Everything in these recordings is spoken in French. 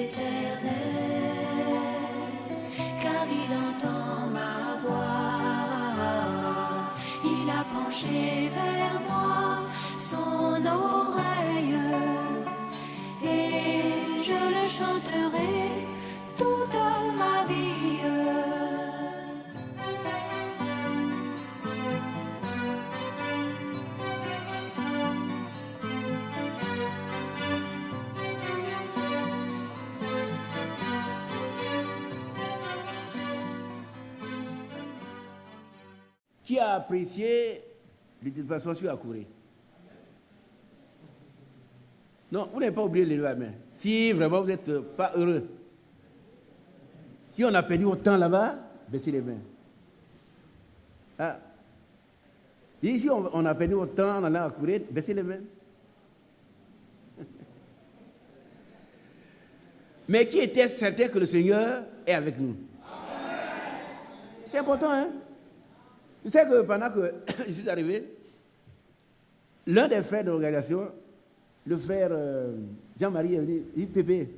éternel, car il entend ma voix. Il a penché vers moi son oreille, et je le chanterai toute ma vie. Qui a apprécié l'utilisation sur la courée? Non, vous n'avez pas oublié de lever la main. Si vraiment vous n'êtes pas heureux, si on a perdu autant là-bas, baissez les mains. Ah. Et ici, on a perdu autant en allant à courir, baissez les mains. Mais qui était certain que le Seigneur est avec nous? C'est important, hein? Tu sais que pendant que je suis arrivé, l'un des frères de l'organisation, le frère Jean-Marie est venu, il dit, Pépé,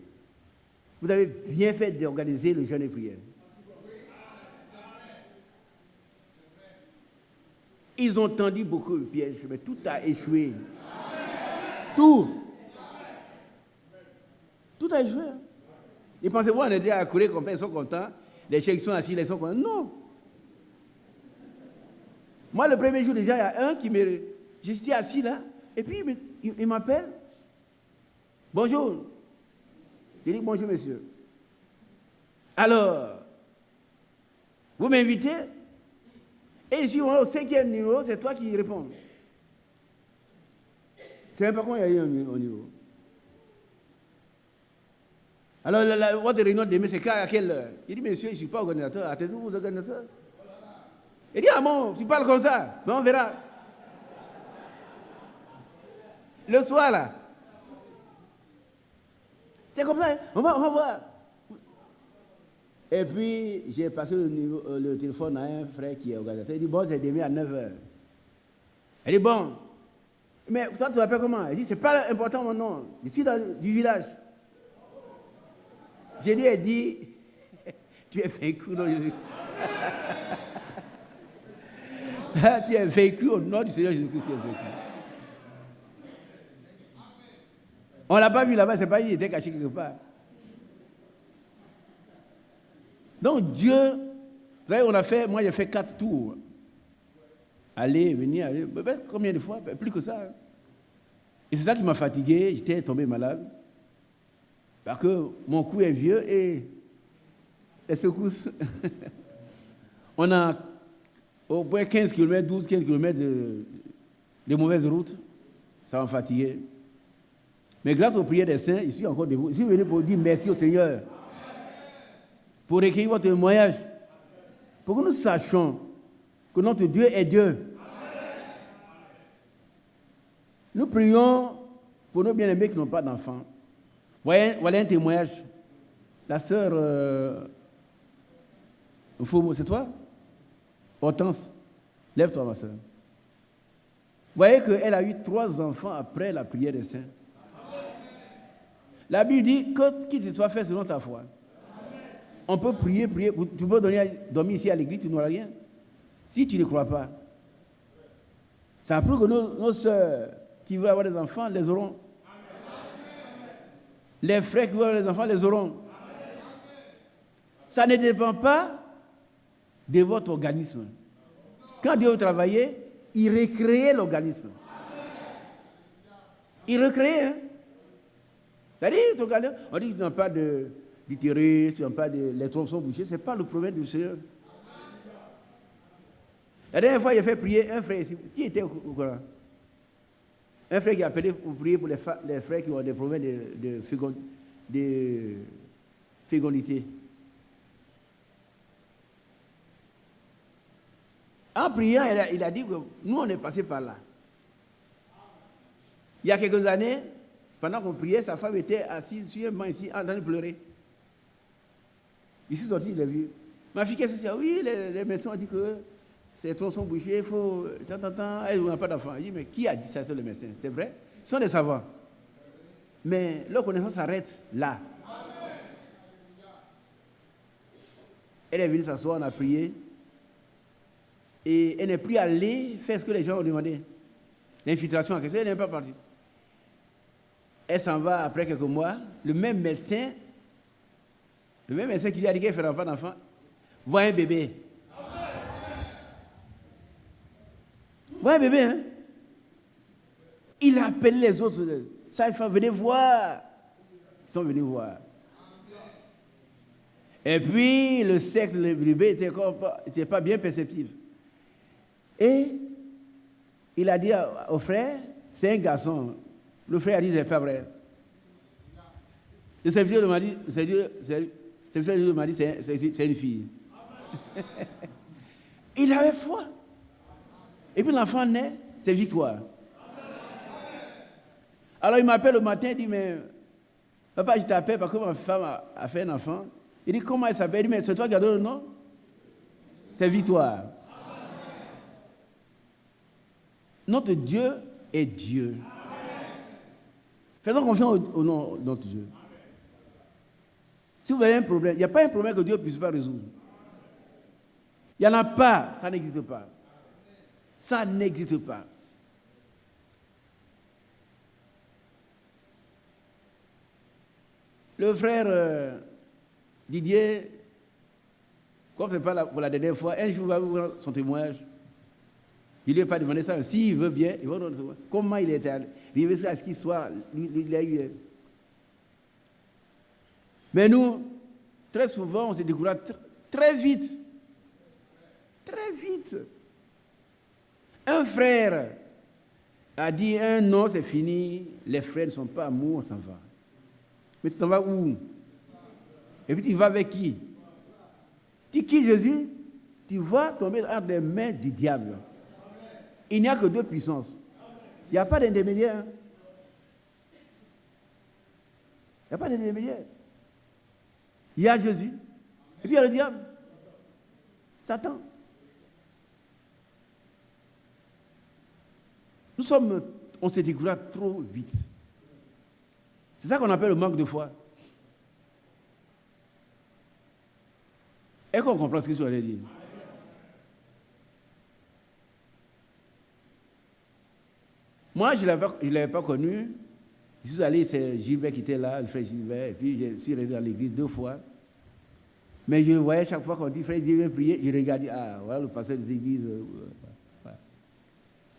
vous avez bien fait d'organiser le jeûne et prière. Ils ont tendu beaucoup de pièges, mais tout a échoué. Tout. Tout a échoué. Ils pensaient, on était à courir comme ça, ils sont contents. Les chèques sont assis, ils sont contents. Non. Moi, le premier jour, déjà, il y a un qui me... J'étais assis là, et puis il m'appelle. Bonjour. Je dis, bonjour, monsieur. Alors, vous m'invitez, et je suis au 5e niveau, c'est toi qui réponds. C'est même pas comment il y a eu au niveau. Alors, votre réunion demain, c'est à quelle heure? Il dit, monsieur, je ne suis pas organisateur. Attention, vous organisateurs. Il dit, ah bon, tu parles comme ça. Ben, on verra. Le soir, là. C'est comme ça, hein? On va voir. Et puis, j'ai passé le téléphone à un frère qui est organisateur. Il dit, bon, c'est demain à 9h. Il dit, bon. Mais toi, tu t'appelles comment? Il dit, c'est pas important mon nom. Je suis du village. Je lui ai dit, tu es vaincu dans Jésus. Tu es vaincu au nom du Seigneur Jésus-Christ. Tu es vaincu. On ne l'a pas vu là-bas, c'est pas il était caché quelque part. Donc Dieu, vous savez, moi j'ai fait 4 tours. Aller, venir, aller. Combien de fois? Plus que ça. Et c'est ça qui m'a fatigué, j'étais tombé malade. Parce que mon cou est vieux et les secousses. On a au moins 15 km, 12-15 km de mauvaises routes. Ça m'a fatigué. Mais grâce aux prières des saints, je suis encore debout. Je suis venu pour dire merci au Seigneur. Pour recueillir votre témoignage. Pour que nous sachions que notre Dieu est Dieu. Nous prions pour nos bien-aimés qui n'ont pas d'enfants. Voilà un témoignage. La sœur, c'est toi? Hortense, lève-toi ma sœur. Vous voyez qu'elle a eu 3 enfants après la prière des saints. La Bible dit que qu'il te soit fait selon ta foi. On peut prier. Tu peux dormir ici à l'église, tu n'auras rien. Si tu ne crois pas. Ça prouve que nos sœurs qui veulent avoir des enfants, les auront. Les frères qui veulent avoir des enfants, les auront. Ça ne dépend pas de votre organisme. Quand Dieu veut travailler, il recrée l'organisme. Il recrée, hein. C'est-à-dire, on dit que tu n'as pas d'utérus, tu n'as pas les trompes sont bouchées, ce n'est pas le problème du Seigneur. La dernière fois, il a fait prier un frère ici. Qui était au courant? Un frère qui a appelé pour prier pour les frères qui ont des problèmes de fécondité. En priant, il a dit que nous, on est passé par là. Il y a quelques années, pendant qu'on priait, sa femme était assise sur un banc ici, en train de pleurer. Ici sorti, il a vu. Ma fille, qu'est-ce que c'est? Oui, les médecins ont dit que ses troncs sont bouchés, il faut... Elle n'a pas d'enfant. Il dit, mais qui a dit ça, c'est le médecin? C'est vrai? Ce sont des savants. Mais leur connaissance s'arrête là. Elle est venue s'asseoir, on a prié. Et elle n'est plus allée faire ce que les gens ont demandé. L'infiltration en question, elle n'est pas partie. Elle s'en va après quelques mois. Le même médecin qui lui a dit qu'elle ne fera pas d'enfant, voit un bébé. Voit un bébé, hein? Il a appelé les autres. Ça, il faut venir voir. Ils sont venus voir. Et puis, le sexe du bébé n'était pas bien perceptif. Et il a dit au frère, c'est un garçon. Le frère a dit, c'est pas vrai. Le serviteur m'a dit, c'est une fille. Il avait foi. Et puis l'enfant naît, c'est victoire. Alors il m'appelle le matin, il dit, mais papa, je t'appelle parce que ma femme a fait un enfant. Il dit, comment elle s'appelle? Il dit, mais c'est toi qui as donné le nom? C'est victoire. Notre Dieu est Dieu. Faisons confiance au nom de notre Dieu. Si vous avez un problème, il n'y a pas un problème que Dieu ne puisse pas résoudre. Il n'y en a pas, ça n'existe pas. Ça n'existe pas. Le frère Didier, comme ce n'est pas pour la dernière fois, un jour il va vous voir son témoignage. Il ne lui a pas demandé ça. S'il veut bien, il va donner ça. Comment il est arrivé à ce qu'il soit, il a eu. Mais nous, très souvent, on se décourage très vite. Très vite. Un frère a dit, un non, c'est fini, les frères ne sont pas amoureux, on s'en va. Mais tu t'en vas où? Et puis tu vas avec qui? Tu quittes Jésus, tu vas tomber entre les mains du diable. Il n'y a que deux puissances. Il n'y a pas d'intermédiaire. Il n'y a pas d'intermédiaire. Il y a Jésus, et puis il y a le diable. Satan. On se décourage trop vite. C'est ça qu'on appelle le manque de foi. Est-ce qu'on comprend ce que je voulais dire? Moi, je ne l'avais pas connu. Je suis allé, c'est Gilbert qui était là, le frère Gilbert, et puis je suis allé dans l'église 2 fois. Mais je le voyais chaque fois qu'on dit, frère, Dieu vient prier, je regardais, voilà le pasteur des églises. Voilà.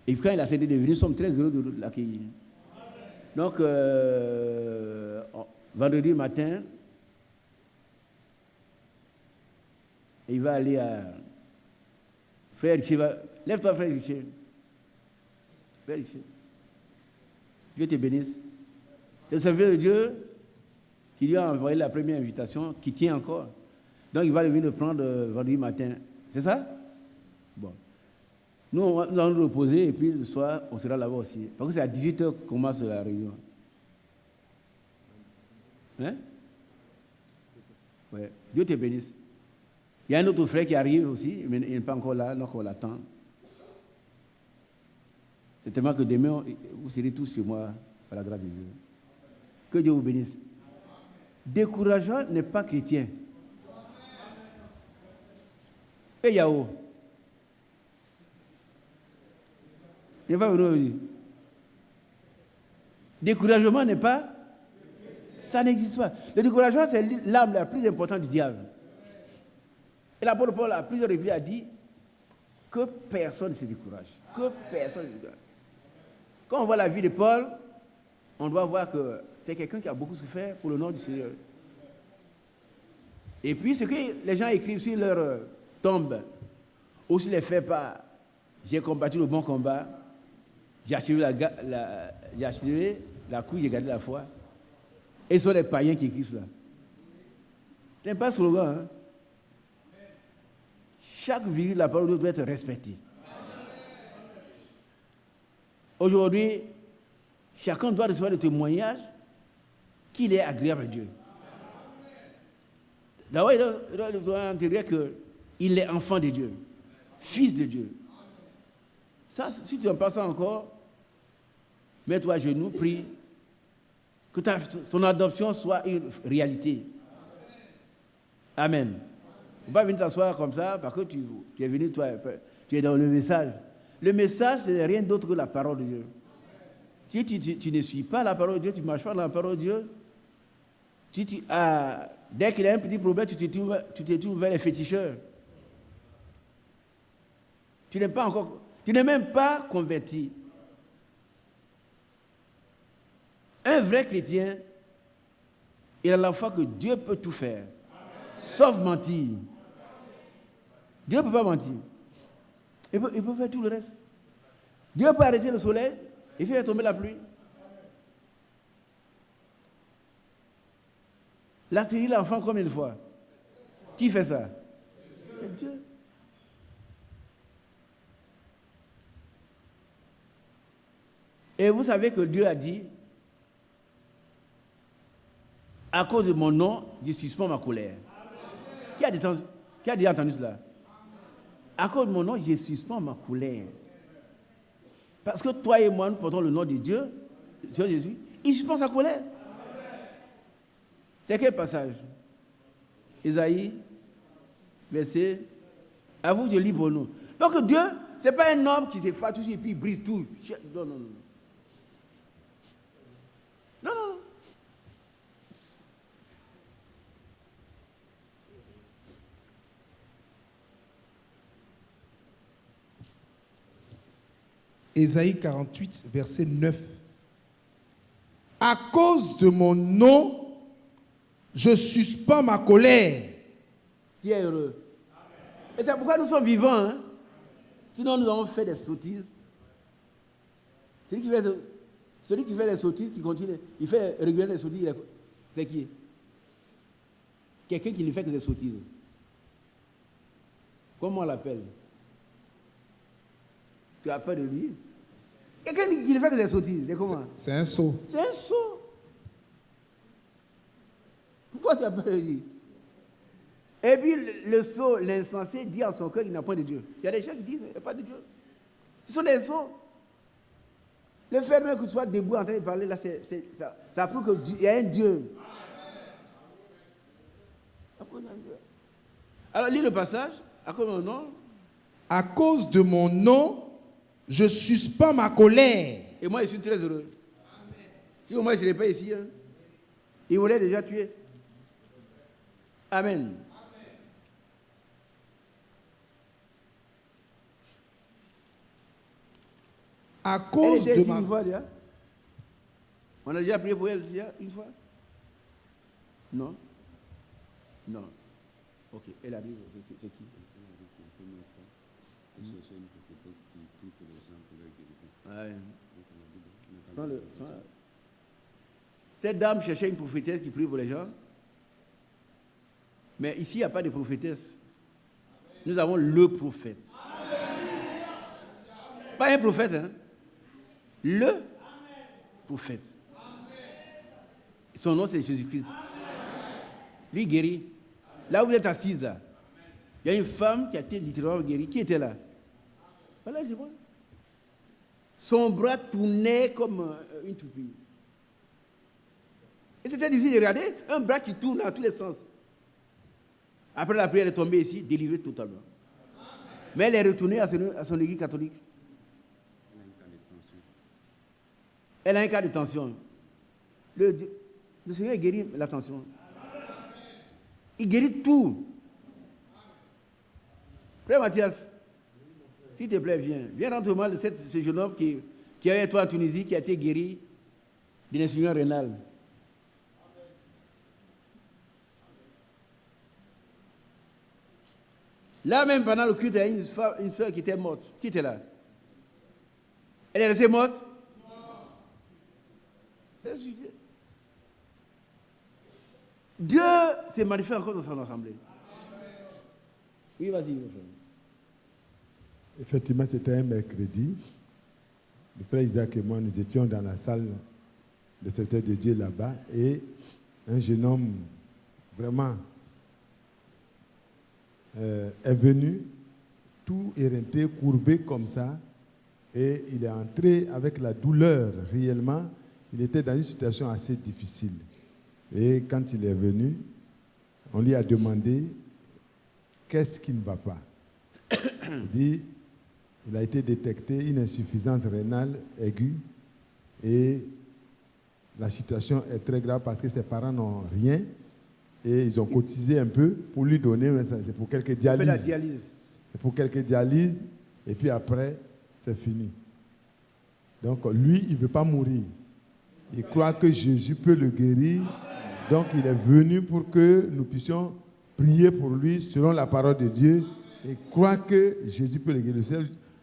Et puis quand il a cédé de venir, nous sommes très heureux de l'accueillir. Donc, vendredi matin, il va aller à... Frère Richard, lève-toi, frère Richard. Frère Richard. Dieu te bénisse. C'est le serviteur de Dieu qui lui a envoyé la première invitation, qui tient encore. Donc, il va venir le prendre vendredi matin. C'est ça? Bon. Nous, on va nous reposer et puis le soir, on sera là-bas aussi. Parce que c'est à 18h qu'on commence la réunion. Hein? Ouais. Dieu te bénisse. Il y a un autre frère qui arrive aussi, mais il n'est pas encore là, donc on l'attend. C'est tellement que demain, vous serez tous chez moi, par la grâce de Dieu. Que Dieu vous bénisse. Décourageant n'est pas chrétien. Et Yahoo. Il n'est pas venu aujourd'hui. Découragement n'est pas. Ça n'existe pas. Le découragement, c'est l'arme la plus importante du diable. Et l'apôtre Paul, à plusieurs reprises, a dit que personne ne se décourage. Que personne ne se décourage. Quand on voit la vie de Paul, on doit voir que c'est quelqu'un qui a beaucoup souffert pour le nom du Seigneur. Et puis, ce que les gens écrivent sur leur tombe, ou sur les faits pas, j'ai combattu le bon combat, j'ai achevé la couille, j'ai gardé la foi. Et ce sont les païens qui écrivent ça. Ce n'est pas un slogan. Hein? Chaque virgule de la parole doit être respectée. Aujourd'hui, chacun doit recevoir le témoignage qu'il est agréable à Dieu. D'abord, il doit intégrer qu'il est enfant de Dieu, fils de Dieu. Ça, si tu n'en passes encore, mets-toi à genoux, prie, que ton adoption soit une réalité. Amen. ne faut pas venir t'asseoir comme ça parce que tu es venu, toi, tu es dans le message. Le message, ce n'est rien d'autre que la parole de Dieu. Si tu ne suis pas la parole de Dieu, tu ne marches pas dans la parole de Dieu, dès qu'il y a un petit problème, tu te tournes vers les féticheurs. Tu n'es même pas converti. Un vrai chrétien, il a la foi que Dieu peut tout faire, sauf mentir. Dieu ne peut pas mentir. Il peut faire tout le reste. Dieu peut arrêter le soleil et faire tomber la pluie. La stérile l'enfant combien de fois? Qui fait ça? C'est Dieu. Et vous savez que Dieu a dit, à cause de mon nom, je suspends ma colère. Qui a déjà entendu cela? À cause de mon nom, je suspends ma colère. Parce que toi et moi, nous portons le nom de Dieu, Dieu Jésus, il suspend sa colère. C'est quel passage? Isaïe, verset. À vous, je lis pour nous. Donc Dieu, ce n'est pas un homme qui se fatigue et puis il brise tout. Non, non, non. Non, non, non. Ésaïe 48, verset 9. À cause de mon nom, je suspends ma colère. Qui est heureux. Et c'est pourquoi nous sommes vivants. Hein? Sinon, nous avons fait des sottises. Celui qui fait des sottises, qui continue, il fait régulièrement des sottises, c'est qui? Quelqu'un qui ne fait que des sottises. Comment on l'appelle? Tu as peur de lui? Quelqu'un qui ne fait que des sottises. Comment? C'est un sot. C'est un sot. Pourquoi tu as peur de lui? Et puis le sot, l'insensé, dit en son cœur qu'il n'a pas de Dieu. Il y a des gens qui disent qu'il n'y a pas de Dieu. Ce sont des sots. Le fait même que tu sois debout en train de parler, là, ça prouve qu'il y a un Dieu. Alors, lis le passage. À cause de mon nom. À cause de mon nom, je suspends ma colère. Et moi, je suis très heureux. Amen. Si au moins je n'étais pas ici, hein, il m'aurait déjà tué. Amen. À cause elle était de ici ma... une fois déjà. On a déjà prié pour elle ici, une fois. Non. Non. Ok, elle arrive. C'est qui? Ouais. Cette dame cherchait une prophétesse qui prie pour les gens. Mais ici, il n'y a pas de prophétesse. Nous avons le prophète. Pas un prophète, hein? Le prophète. Son nom, c'est Jésus-Christ. Lui guérit. Là où vous êtes assise, là, il y a une femme qui a été littéralement guérie. Qui était là? Voilà, je vois. Son bras tournait comme une toupie. Et c'était difficile de regarder un bras qui tourne dans tous les sens. Après la prière, elle est tombée ici, délivrée totalement. Mais elle est retournée à son église catholique. Elle a un cas de tension. Le Seigneur guérit la tension. Il guérit tout. Frère Mathias, s'il te plaît, viens. Viens rendre hommage à ce jeune homme qui est toi en Tunisie, qui a été guéri d'une insuffisance rénale. Là même, pendant le culte, il y a une soeur qui était morte. Qui était là? Elle est restée morte? Non. Elle est ressuscitée. Dieu s'est manifesté encore dans son assemblée. Oui, vas-y, mon frère. Effectivement, c'était un mercredi. Le frère Isaac et moi, nous étions dans la salle de serviteur de Dieu là-bas et un jeune homme vraiment est venu tout éreinté, courbé comme ça, et il est entré avec la douleur réellement. Il était dans une situation assez difficile. Et quand il est venu, on lui a demandé qu'est-ce qui ne va pas? Il dit, il a été détecté une insuffisance rénale aiguë et la situation est très grave parce que ses parents n'ont rien et ils ont cotisé un peu pour lui donner, mais c'est pour quelques dialyses. On fait la dialyse. C'est pour quelques dialyses et puis après, c'est fini. Donc lui, il ne veut pas mourir. Il croit que Jésus peut le guérir. Donc il est venu pour que nous puissions prier pour lui selon la parole de Dieu et croit que Jésus peut le guérir.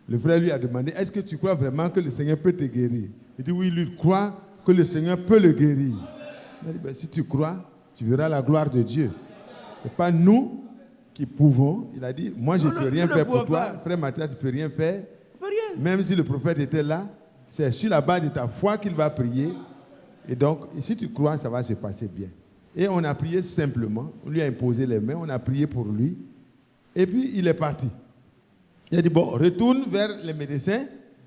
Le frère lui a demandé, est-ce que tu crois vraiment que le Seigneur peut te guérir? Il dit, oui, lui croit que le Seigneur peut le guérir. Il a dit, ben, si tu crois, tu verras la gloire de Dieu. Ce n'est pas nous qui pouvons. Il a dit, moi je ne peux rien faire pour toi. Frère Mathias, tu ne peux rien faire. Même si le prophète était là, c'est sur la base de ta foi qu'il va prier. Et donc, si tu crois, ça va se passer bien. Et on a prié simplement. On lui a imposé les mains, on a prié pour lui. Et puis, il est parti. Il a dit, bon, retourne vers les médecins.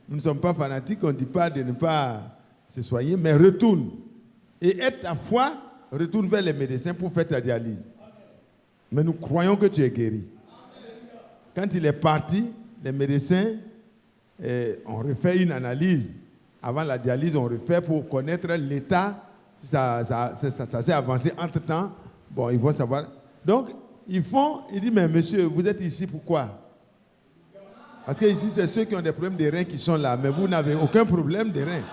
Nous ne sommes pas fanatiques, on ne dit pas de ne pas se soigner, mais retourne. Et aide ta foi, retourne vers les médecins pour faire ta dialyse. Mais nous croyons que tu es guéri. Quand il est parti, les médecins ont refait une analyse. Avant la dialyse, on refait pour connaître l'état. Ça s'est avancé entre-temps. Bon, ils vont savoir. Donc, il dit, mais monsieur, vous êtes ici pourquoi? Parce que ici, c'est ceux qui ont des problèmes de reins qui sont là, mais vous n'avez aucun problème de reins.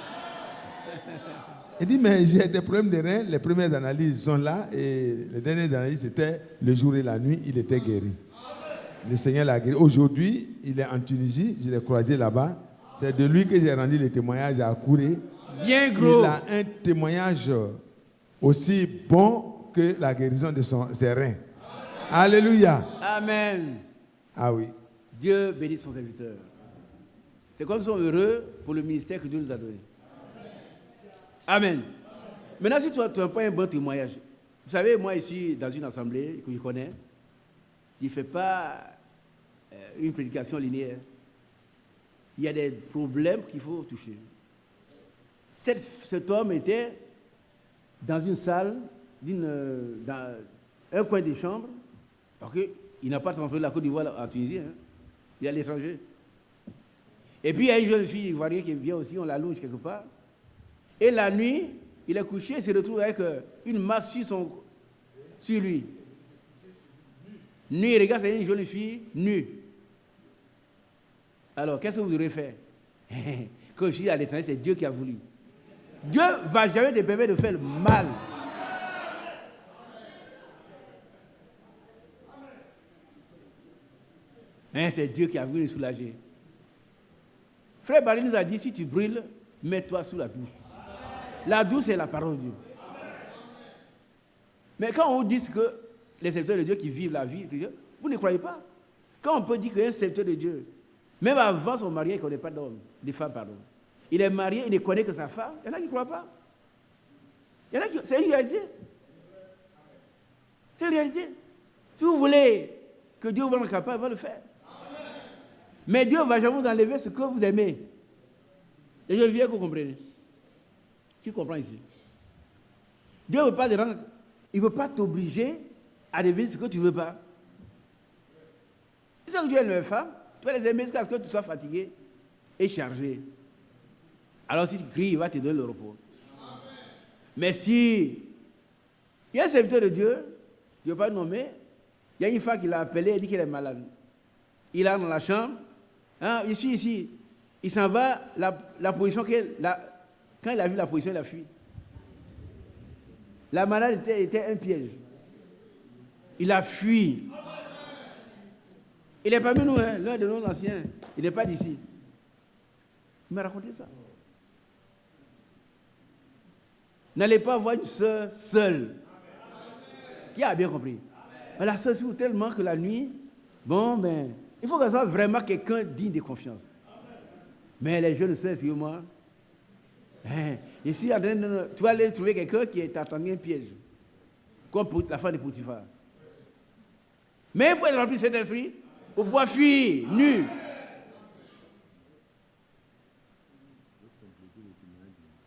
Il dit, mais j'ai des problèmes de reins, les premières analyses sont là, et les dernières analyses, c'était le jour et la nuit, il était guéri. Le Seigneur l'a guéri. Aujourd'hui, il est en Tunisie, je l'ai croisé là-bas. C'est de lui que j'ai rendu le témoignage à Kouré. Bien gros. Il a un témoignage aussi bon que la guérison de ses reins. Alléluia. Amen. Ah oui. Dieu bénit son serviteur. C'est comme ils sont heureux pour le ministère que Dieu nous a donné. Amen. Maintenant, si tu n'as pas un bon témoignage, vous savez, moi, je suis dans une assemblée que je connais, je ne fais pas une prédication linéaire. Il y a des problèmes qu'il faut toucher. Cet homme était dans une salle, dans un coin des chambres, parce qu'il n'a pas transféré la Côte d'Ivoire en Tunisie, hein. Il est à l'étranger. Et puis il y a une jeune fille ivoirienne qui vient aussi, on la loge quelque part. Et la nuit, il est couché, il se retrouve avec une masse sur lui. Nue, regarde, c'est une jolie fille nue. Alors, qu'est-ce que vous aurez fait? Quand je suis à l'étranger, c'est Dieu qui a voulu. Dieu ne va jamais te permettre de faire le mal. C'est Dieu qui a voulu nous soulager. Frère Barry nous a dit, si tu brûles, mets-toi sous la douche. La douche, c'est la parole de Dieu. Mais quand on dit que les serviteurs de Dieu qui vivent la vie, vous ne croyez pas. Quand on peut dire qu'un serviteur de Dieu, même avant son mariage, il ne connaît pas d'homme, de femme, pardon. Il est marié, il ne connaît que sa femme. Il y en a qui ne croient pas. Il y en a qui... C'est une réalité. C'est une réalité. Si vous voulez que Dieu vous rende capable, il va le faire. Mais Dieu ne va jamais vous enlever ce que vous aimez. Et je viens que vous compreniez. Qui comprend ici? Dieu ne veut pas te rendre... Il ne veut pas t'obliger à devenir ce que tu ne veux pas. Si tu aimes une femme, tu vas les aimer jusqu'à ce que tu sois fatigué et chargé. Alors si tu cries, il va te donner le repos. Amen. Mais si il y a un serviteur de Dieu, je ne veux pas le nommer, il y a une femme qui l'a appelé et dit qu'elle est malade. Il est dans la chambre, hein, je suis ici. Il s'en va, la position quand il a vu la position, il a fui. La malade était un piège. Il a fui. Il n'est pas parmi nous, hein, l'un de nos anciens. Il n'est pas d'ici. Il m'a raconté ça. N'allez pas voir une soeur seule. Qui a bien compris? La soeur souffre tellement que la nuit, il faut qu'elle soit vraiment quelqu'un digne de confiance. Mais les jeunes soeurs, excusez-moi, ici, tu vas aller trouver quelqu'un qui est attendu un piège. Comme la femme de Potiphar. Mais il faut être rempli de cet esprit pour pouvoir fuir, nu.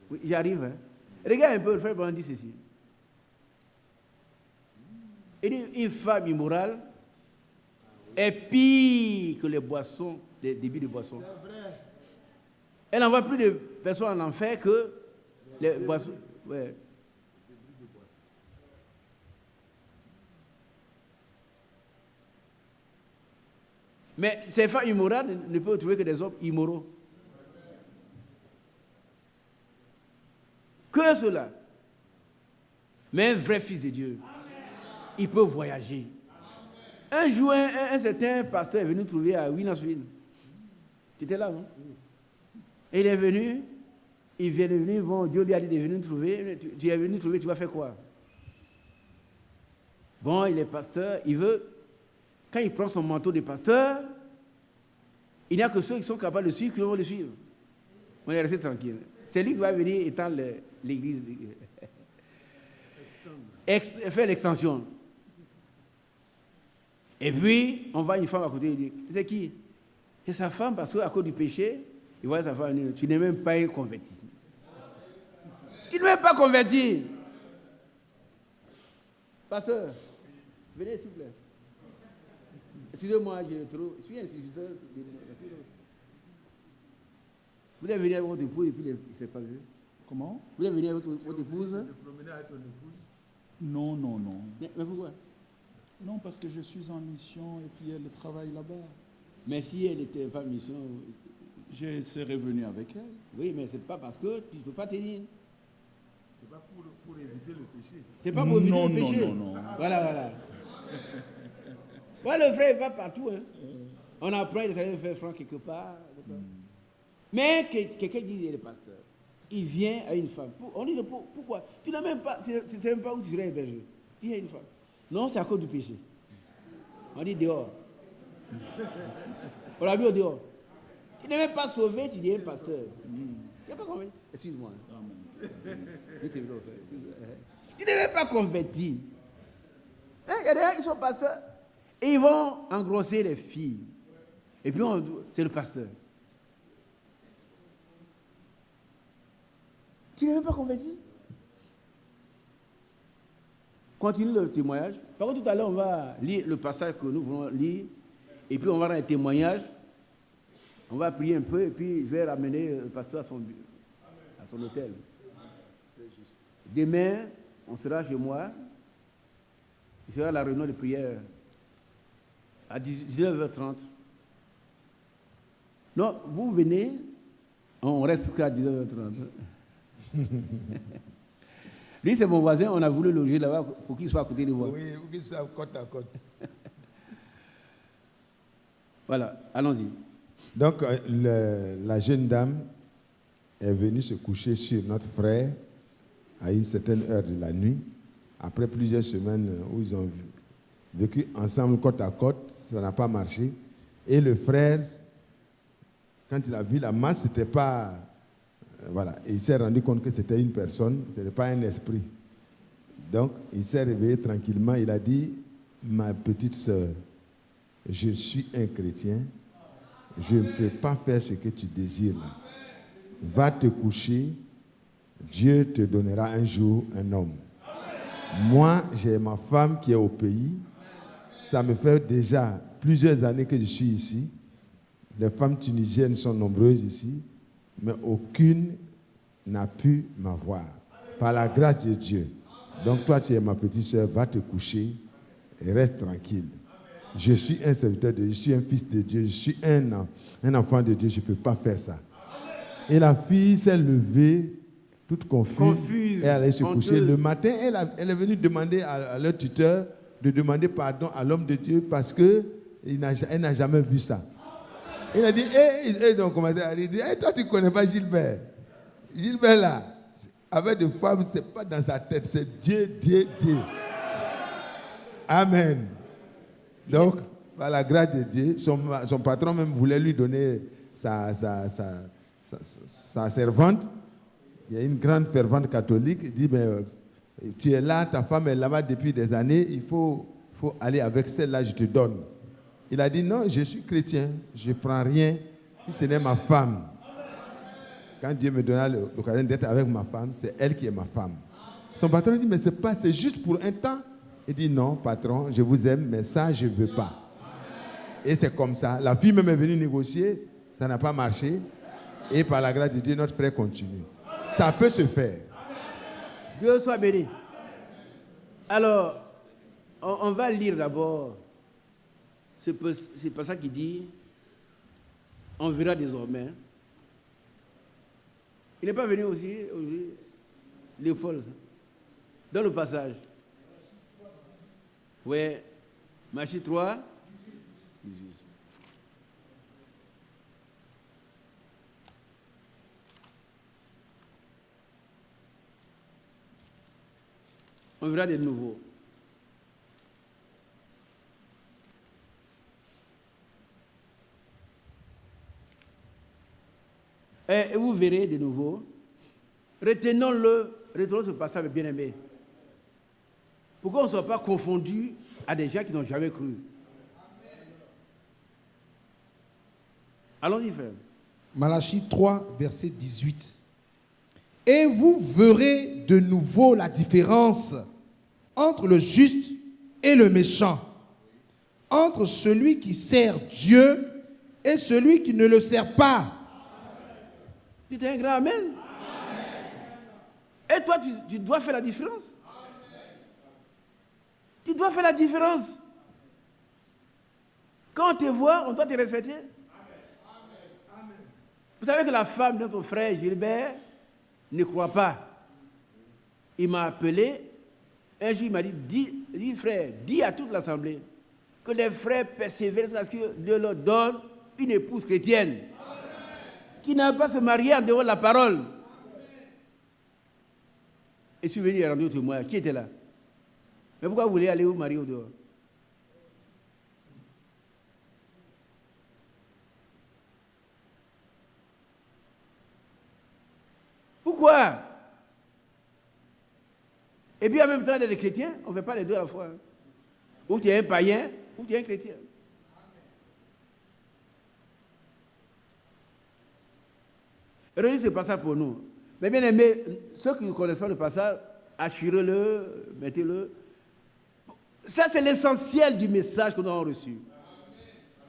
Oui, j'arrive. Hein. Regarde un peu, le frère Brand dit ceci. Il dit, une femme immorale est pire que les boissons, les débits de boissons. Elle envoie plus de personnes en enfer que les boissons. Ouais. Mais ces femmes immorales ne peuvent trouver que des hommes immoraux. Que cela. Mais un vrai fils de Dieu, il peut voyager. Un jour, un certain pasteur est venu trouver à Winnersville. Tu étais là, non? Et il est venu, il vient de venir, bon, Dieu lui a dit de venir trouver. Tu es venu trouver, tu vas faire quoi? Bon, il est pasteur, il veut, quand il prend son manteau de pasteur, il n'y a que ceux qui sont capables de suivre qui vont le suivre. On est resté tranquille. C'est lui qui va venir étendre l'église. Faire l'extension. Et puis, on voit une femme à côté, il dit, c'est qui? C'est sa femme, parce qu'à cause du péché, il voit sa femme dire, tu n'es même pas converti. Tu n'es même pas converti. Pasteur, venez s'il vous plaît. Excusez-moi, je suis instituteur. Vous êtes venu avec votre épouse et puis il ne s'est pas vu. Comment? Vous êtes venu avec votre épouse? Non, non, non. Mais pourquoi? Non, parce que je suis en mission et puis elle travaille là-bas. Mais si elle n'était pas mission... Je serais venu avec elle. Oui, mais ce n'est pas parce que tu ne peux pas tenir. C'est pas pour éviter le péché. C'est pas pour éviter Non, le péché. non, non, non. Voilà. Voilà, le frère, il va partout. Hein. On apprend, il est allé faire franc quelque part. Mais quelqu'un dit, il est le pasteur. Il vient à une femme. On dit, pourquoi? Tu n'as même pas, tu ne sais même pas où tu serais hébergé. Il y a une femme. Non, c'est à cause du péché. On dit dehors. On l'a mis au dehors. Tu n'es même pas sauvé, tu dis un pasteur. Il n'y a pas convaincu. Excuse-moi. Tu n'es même pas converti. Hein, il y a des gens qui sont pasteurs. Et ils vont engrosser les filles. Et puis, c'est le pasteur. Tu n'es même pas converti. Continue le témoignage. Par contre, tout à l'heure, on va lire le passage que nous voulons lire. Et puis, on va dans les témoignages. On va prier un peu. Et puis, je vais ramener le pasteur à son hôtel. Demain, on sera chez moi. Il sera la réunion de prière à 19h30. Non, vous venez, on reste jusqu'à 19h30. Lui, c'est mon voisin, on a voulu loger là-bas pour qu'il soit à côté de moi. Oui, pour qu'il soit côte à côte. Voilà, allons-y. Donc, la jeune dame est venue se coucher sur notre frère à une certaine heure de la nuit, après plusieurs semaines où ils ont vécu ensemble côte à côte, ça n'a pas marché. Et le frère, quand il a vu la masse, c'était pas... voilà, et il s'est rendu compte que c'était une personne, ce n'était pas un esprit. Donc, il s'est réveillé tranquillement, il a dit, ma petite sœur, je suis un chrétien, je ne peux pas faire ce que tu désires là. Va te coucher, Dieu te donnera un jour un homme. Moi, j'ai ma femme qui est au pays. Ça me fait déjà plusieurs années que je suis ici. Les femmes tunisiennes sont nombreuses ici, mais aucune n'a pu m'avoir. Par la grâce de Dieu. Donc toi, tu es ma petite sœur, va te coucher et reste tranquille. Je suis un serviteur de Dieu, je suis un fils de Dieu, je suis un enfant de Dieu, je ne peux pas faire ça. Et la fille s'est levée, toute confuse et elle allait se coucher. Le matin, elle est venue demander à leur tuteur de demander pardon à l'homme de Dieu parce qu'elle n'a jamais vu ça. Il a dit, ils ont commencé à dire, toi tu ne connais pas Gilbert. Gilbert là, avec des femmes, ce n'est pas dans sa tête, c'est Dieu, Dieu, Dieu. Amen. Donc, par la grâce de Dieu, son patron même voulait lui donner sa servante. Il y a une grande fervente catholique. Il dit, tu es là, ta femme est là-bas depuis des années, il faut aller avec celle-là, je te donne. Il a dit, non, je suis chrétien, je ne prends rien si ce n'est ma femme. Quand Dieu me donna l'occasion d'être avec ma femme, c'est elle qui est ma femme. Son patron dit, mais c'est juste pour un temps. Il dit, non, patron, je vous aime, mais ça, je ne veux pas. Et c'est comme ça. La fille même est venue négocier, ça n'a pas marché. Et par la grâce de Dieu, notre frère continue. Ça peut se faire. Dieu soit béni. Alors, on va lire d'abord ce passage qui dit, on verra désormais. Il n'est pas venu aussi aujourd'hui, Léopold, dans le passage. Oui, Malachie 3, 18. On verra de nouveau. Et vous verrez de nouveau. Retenons ce passage, bien-aimé. Pourquoi on ne soit pas confondu à des gens qui n'ont jamais cru. Allons-y, frère. Malachie 3, verset 18. Et vous verrez de nouveau la différence entre le juste et le méchant, entre celui qui sert Dieu et celui qui ne le sert pas. Dites un grand amen. Et toi, tu dois faire la différence. Tu dois faire la différence. Quand on te voit, on doit te respecter. Vous savez que la femme de notre frère Gilbert ne croit pas. Il m'a appelé. Un jour, il m'a dit, dis frère, dis à toute l'assemblée que les frères persévèrent jusqu'à ce que Dieu leur donne une épouse chrétienne qui n'a pas se marier en dehors de la parole. Et je suis venu rendre témoin. Qui était là? Mais pourquoi vous voulez aller vous marier au dehors? Pourquoi? Et puis en même temps, les chrétiens, on ne fait pas les deux à la fois. Ou tu es un païen, ou tu es un chrétien. Relisez ce passage pour nous. Mais bien aimé, ceux qui ne connaissent pas le passage, assurez-le, mettez-le. Ça, c'est l'essentiel du message que nous avons reçu.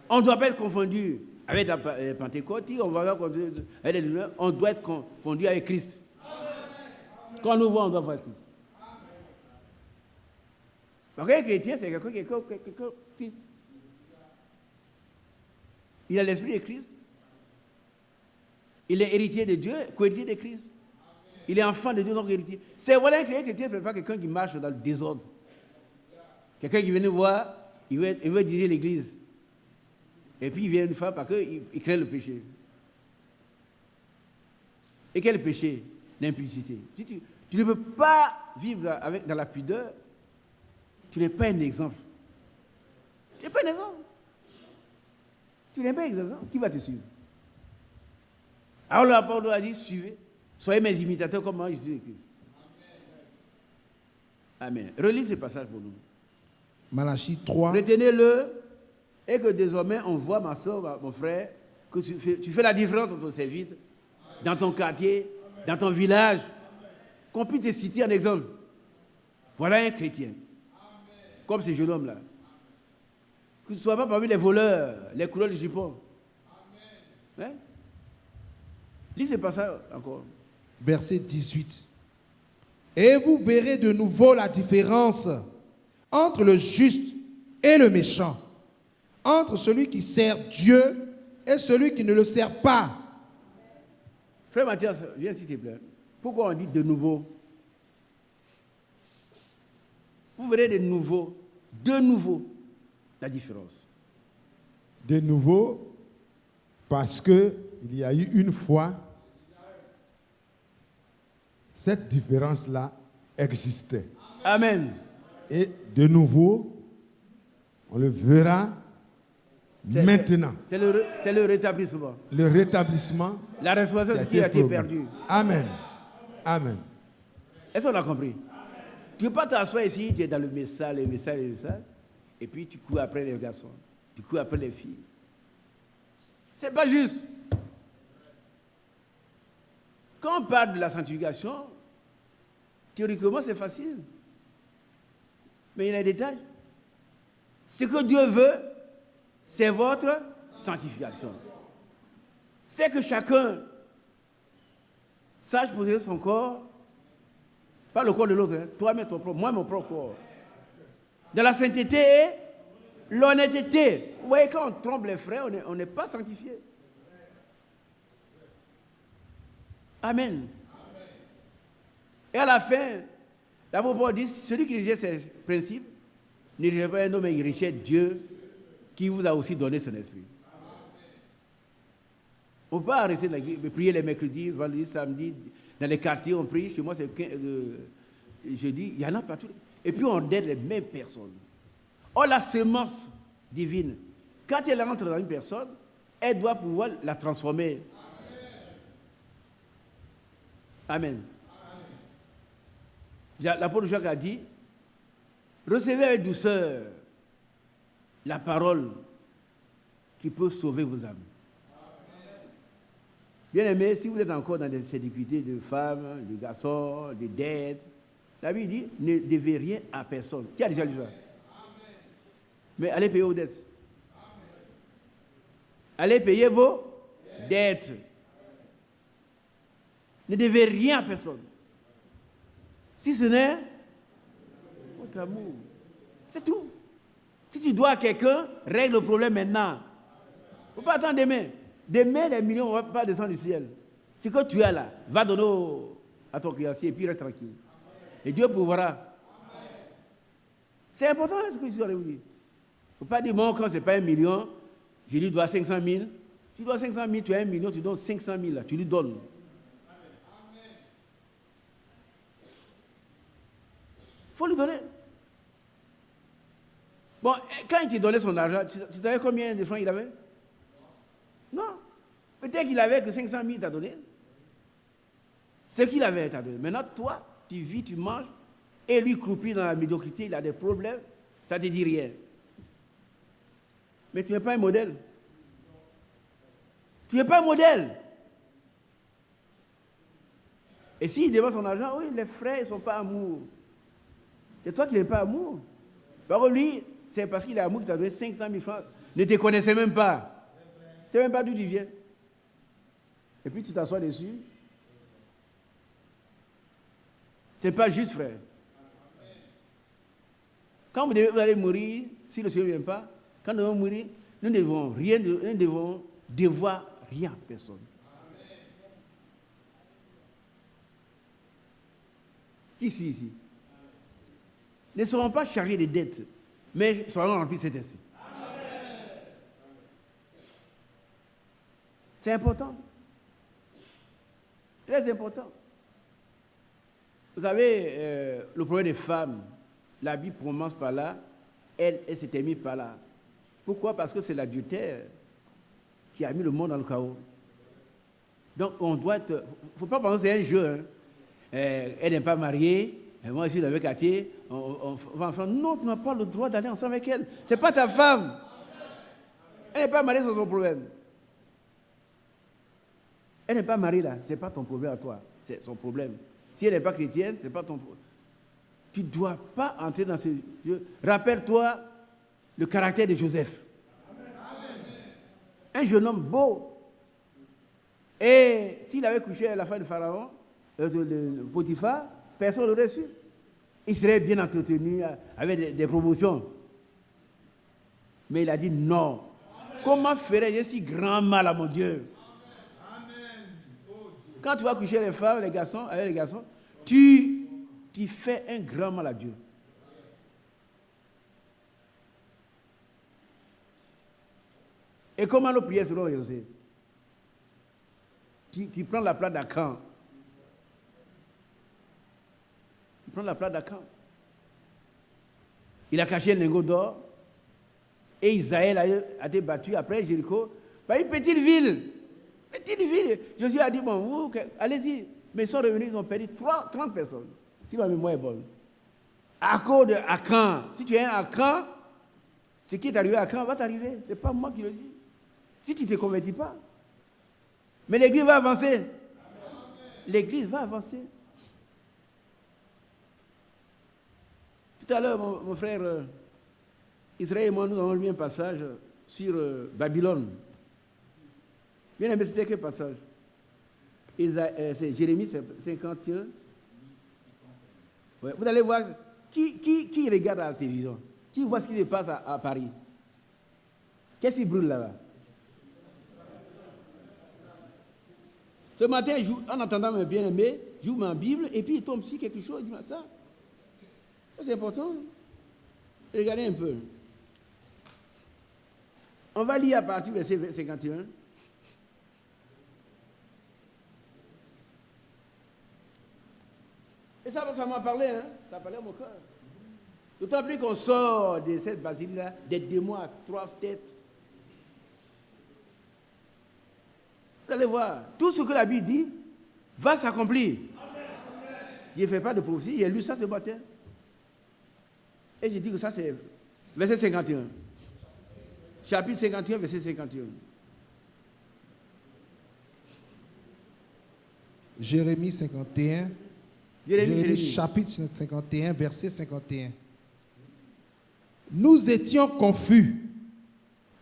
On ne doit pas être confondu avec la Pentecôte, on doit être confondu avec Christ. Quand on nous voit, on doit voir Christ. Parce qu'un chrétien, c'est quelqu'un qui est comme Christ. Il a l'esprit de Christ. Il est héritier de Dieu, co-héritier de Christ. Il est enfant de Dieu, donc héritier. C'est voilà un chrétien, ce n'est pas quelqu'un qui marche dans le désordre. Quelqu'un qui vient nous voir, il veut diriger l'église. Et puis il vient une fois parce qu'il crée le péché. Et quel péché? L'impudicité. Tu ne peux pas vivre dans la pudeur. Tu n'es pas un exemple. Tu n'es pas un exemple. Tu n'es pas un exemple. Qui va te suivre? Alors l'apôtre a dit, suivez. Soyez mes imitateurs comme moi, je suis le Christ. Amen. Relis ce passage pour nous. Malachie 3. Retenez-le et que désormais on voit, ma soeur, mon frère, que tu fais la différence dans ton service, dans ton quartier, dans ton village, qu'on puisse te citer un exemple. Voilà un chrétien. Comme ce jeune homme-là. Que tu ne sois pas parmi les voleurs, les couleurs du jupon. Hein? Lis ce passage encore. Verset 18. Et vous verrez de nouveau la différence entre le juste et le méchant, entre celui qui sert Dieu et celui qui ne le sert pas. Frère Mathias, viens s'il te plaît. Pourquoi on dit de nouveau? Vous verrez de nouveau, la différence. De nouveau, parce qu'il y a eu une fois, cette différence-là existait. Amen. Et de nouveau, on le verra maintenant. C'est le rétablissement. Le rétablissement. La responsabilité qui a été perdue. Amen. Amen. Est-ce qu'on a compris? Tu ne peux pas t'asseoir ici, tu es dans le message, et puis tu cours après les garçons, tu cours après les filles. C'est pas juste. Quand on parle de la sanctification, théoriquement c'est facile. Mais il y a des détails. Ce que Dieu veut, c'est votre sanctification. C'est que chacun sache poser son corps, pas le corps de l'autre, hein, toi-même ton propre, moi mon propre corps. Dans la sainteté et l'honnêteté. Vous voyez, quand on trompe les frères, on n'est pas sanctifié. Amen. Et à la fin, l'apôtre Paul dit, celui qui rejette ces principes, ne rejette pas un homme, mais il rejette Dieu qui vous a aussi donné son esprit. On ne peut pas rester prier les mercredis, vendredi, samedi, dans les quartiers, on prie. Chez moi, c'est jeudi, il y en a partout. Et puis, on aide les mêmes personnes. Or, la semence divine, quand elle rentre dans une personne, elle doit pouvoir la transformer. Amen. L'apôtre Jacques a dit, recevez avec douceur la parole qui peut sauver vos âmes. Bien aimé, si vous êtes encore dans des difficultés de femmes, de garçons, de dettes, la Bible dit, ne devez rien à personne. Qui a déjà lu ça? Mais allez payer vos dettes. Allez payer vos dettes. Ne devez rien à personne. Si ce n'est votre amour. C'est tout. Si tu dois à quelqu'un, règle le problème maintenant. Il ne faut pas attendre demain. Demain, les millions ne vont pas descendre du ciel. Ce que tu as là, va donner à ton créancier et puis reste tranquille. Et Dieu pourra. C'est important ce que je suis en train de vous dire. Il ne faut pas dire, bon, quand ce n'est pas 1 million, je lui dois 500 000. Tu dois 500 000, tu as 1 million, tu donnes 500 000 là, tu lui donnes. Il faut lui donner. Bon, quand il t'a donné son argent, tu savais combien de francs il avait? Non. Peut-être qu'il avait que 500 000 t'a donné. Ce qu'il avait t'a donné. Maintenant, toi, tu vis, tu manges, et lui croupit dans la médiocrité, il a des problèmes, ça ne te dit rien. Mais tu n'es pas un modèle. Tu n'es pas un modèle. Et s'il dépense son argent, oui, les frères, ils ne sont pas amour. C'est toi qui n'es pas amour. Par contre, lui, c'est parce qu'il est amour qu'il t'a donné 500 000 francs. Ne te connaissait même pas. Tu ne sais même pas d'où tu viens. Et puis tu t'assois dessus. Ce n'est pas juste, frère. Quand vous allez mourir, si le Seigneur ne vient pas, quand nous allons mourir, nous ne devons devoir rien à personne. Qui suis ici? Ne seront pas chargés de dettes, mais seront remplis de cet esprit. C'est important. Très important. Vous savez, le problème des femmes, la Bible commence par là, elle s'est terminée par là. Pourquoi? Parce que c'est l'adultère qui a mis le monde dans le chaos. Donc on doit être... Il ne faut pas penser que c'est un jeu. Hein. Elle n'est pas mariée, moi je suis avec Cathy, on va ensemble. Non, tu n'as pas le droit d'aller ensemble avec elle. Ce n'est pas ta femme. Elle n'est pas mariée, c'est son problème. Elle n'est pas mariée là, ce n'est pas ton problème à toi, c'est son problème. Si elle n'est pas chrétienne, ce n'est pas ton problème. Tu ne dois pas entrer dans ce jeu. Rappelle-toi le caractère de Joseph. Un jeune homme beau. Et s'il avait couché à la femme de Pharaon, de Potiphar, personne ne l'aurait su. Il serait bien entretenu avec des promotions. Mais il a dit non. Comment ferais-je si grand mal à mon Dieu? Quand tu vas coucher les femmes, les garçons, avec les garçons, tu fais un grand mal à Dieu. Et comment nos prières seront exaucées? Tu prends la plaque d'Akan. Tu prends la plaque d'Akan. Il a caché le lingot d'or. Et Israël a été battu après Jéricho par une petite ville. Petite ville. Jésus a dit, bon, vous, allez-y. Mais ils sont revenus, ils ont perdu 30 personnes. Si ma mémoire est bonne. À cause de Akan. Si tu es un Akan, ce qui est arrivé à Akan va t'arriver. Ce n'est pas moi qui le dis. Si tu ne te convertis pas. Mais l'Église va avancer. L'Église va avancer. Tout à l'heure, mon frère Israël et moi, nous avons lu un passage sur Babylone. Bien aimé, c'était quel passage? C'est Jérémie 51. Ouais, vous allez voir, qui regarde à la télévision? Qui voit ce qui se passe à Paris? Qu'est-ce qui brûle là-bas? Ce matin, en entendant mes bien-aimés, j'ouvre ma Bible et puis il tombe sur quelque chose, il dit ça. C'est important. Regardez un peu. On va lire à partir du verset 51. Et ça m'a parlé, hein? Ça a parlé à mon cœur. D'autant plus qu'on sort de cette basilique-là des démons à 3 têtes. Vous allez voir, tout ce que la Bible dit va s'accomplir. Je ne fais pas de prophétie, j'ai lu ça ce matin. Et j'ai dit que ça c'est verset 51. Chapitre 51, verset 51. Jérémie 51. Jérémie chapitre 51, verset 51. Nous étions confus